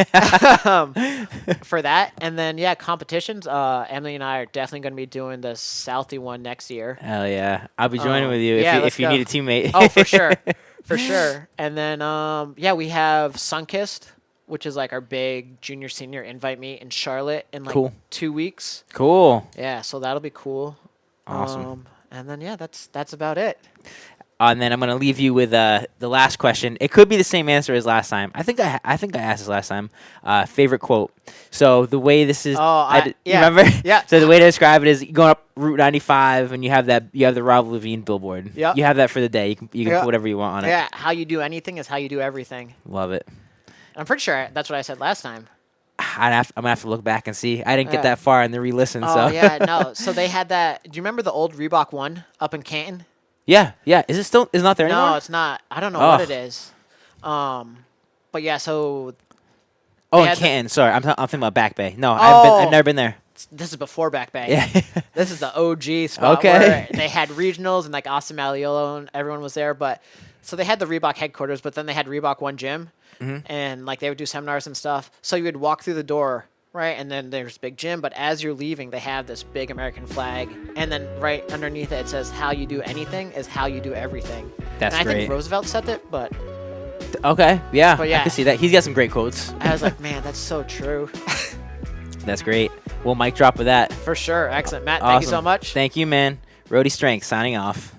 for that. And then, competitions. Emily and I are definitely going to be doing the Southie one next year. Hell yeah. I'll be joining with you if you need a teammate. Oh, for sure. For sure. And then, we have Sunkissed, which is like our big junior senior invite meet in Charlotte in like 2 weeks. Cool. Yeah, so that'll be cool. Awesome. And then that's about it. And then I'm gonna leave you with the last question. It could be the same answer as last time. I think I asked this last time. Favorite quote. So the way this is, you remember? Yeah. So the way to describe it is you going up Route 95 and you have the Rob Levine billboard. Yep. You have that for the day. You can put whatever you want on it. Yeah. How you do anything is how you do everything. Love it. I'm pretty sure that's what I said last time. I'm gonna have to look back and see. I didn't get that far in the re-listen. Oh yeah, no. So they had that. Do you remember the old Reebok one up in Canton? Yeah. Is it still? It's not there anymore? No, it's not. I don't know what it is. But yeah. So. Oh, in Canton. Sorry, I'm thinking about Back Bay. No, I've never been there. This is before Back Bay. Yeah. This is the OG spot where they had regionals and like Austin Malleolo and everyone was there. But so they had the Reebok headquarters, but then they had Reebok One Gym, and like they would do seminars and stuff. So you would walk through the door. Right, and then there's big gym, but as you're leaving, they have this big American flag, and then right underneath it, it says, how you do anything is how you do everything. That's and I great. think Roosevelt said it, but... Okay, yeah, But yeah. I can see that. He's got some great quotes. I was like, man, that's so true. That's great. Well, mic drop with that. For sure. Excellent. Matt, Awesome. thank you so much. Thank you, man. Roadie Strength signing off.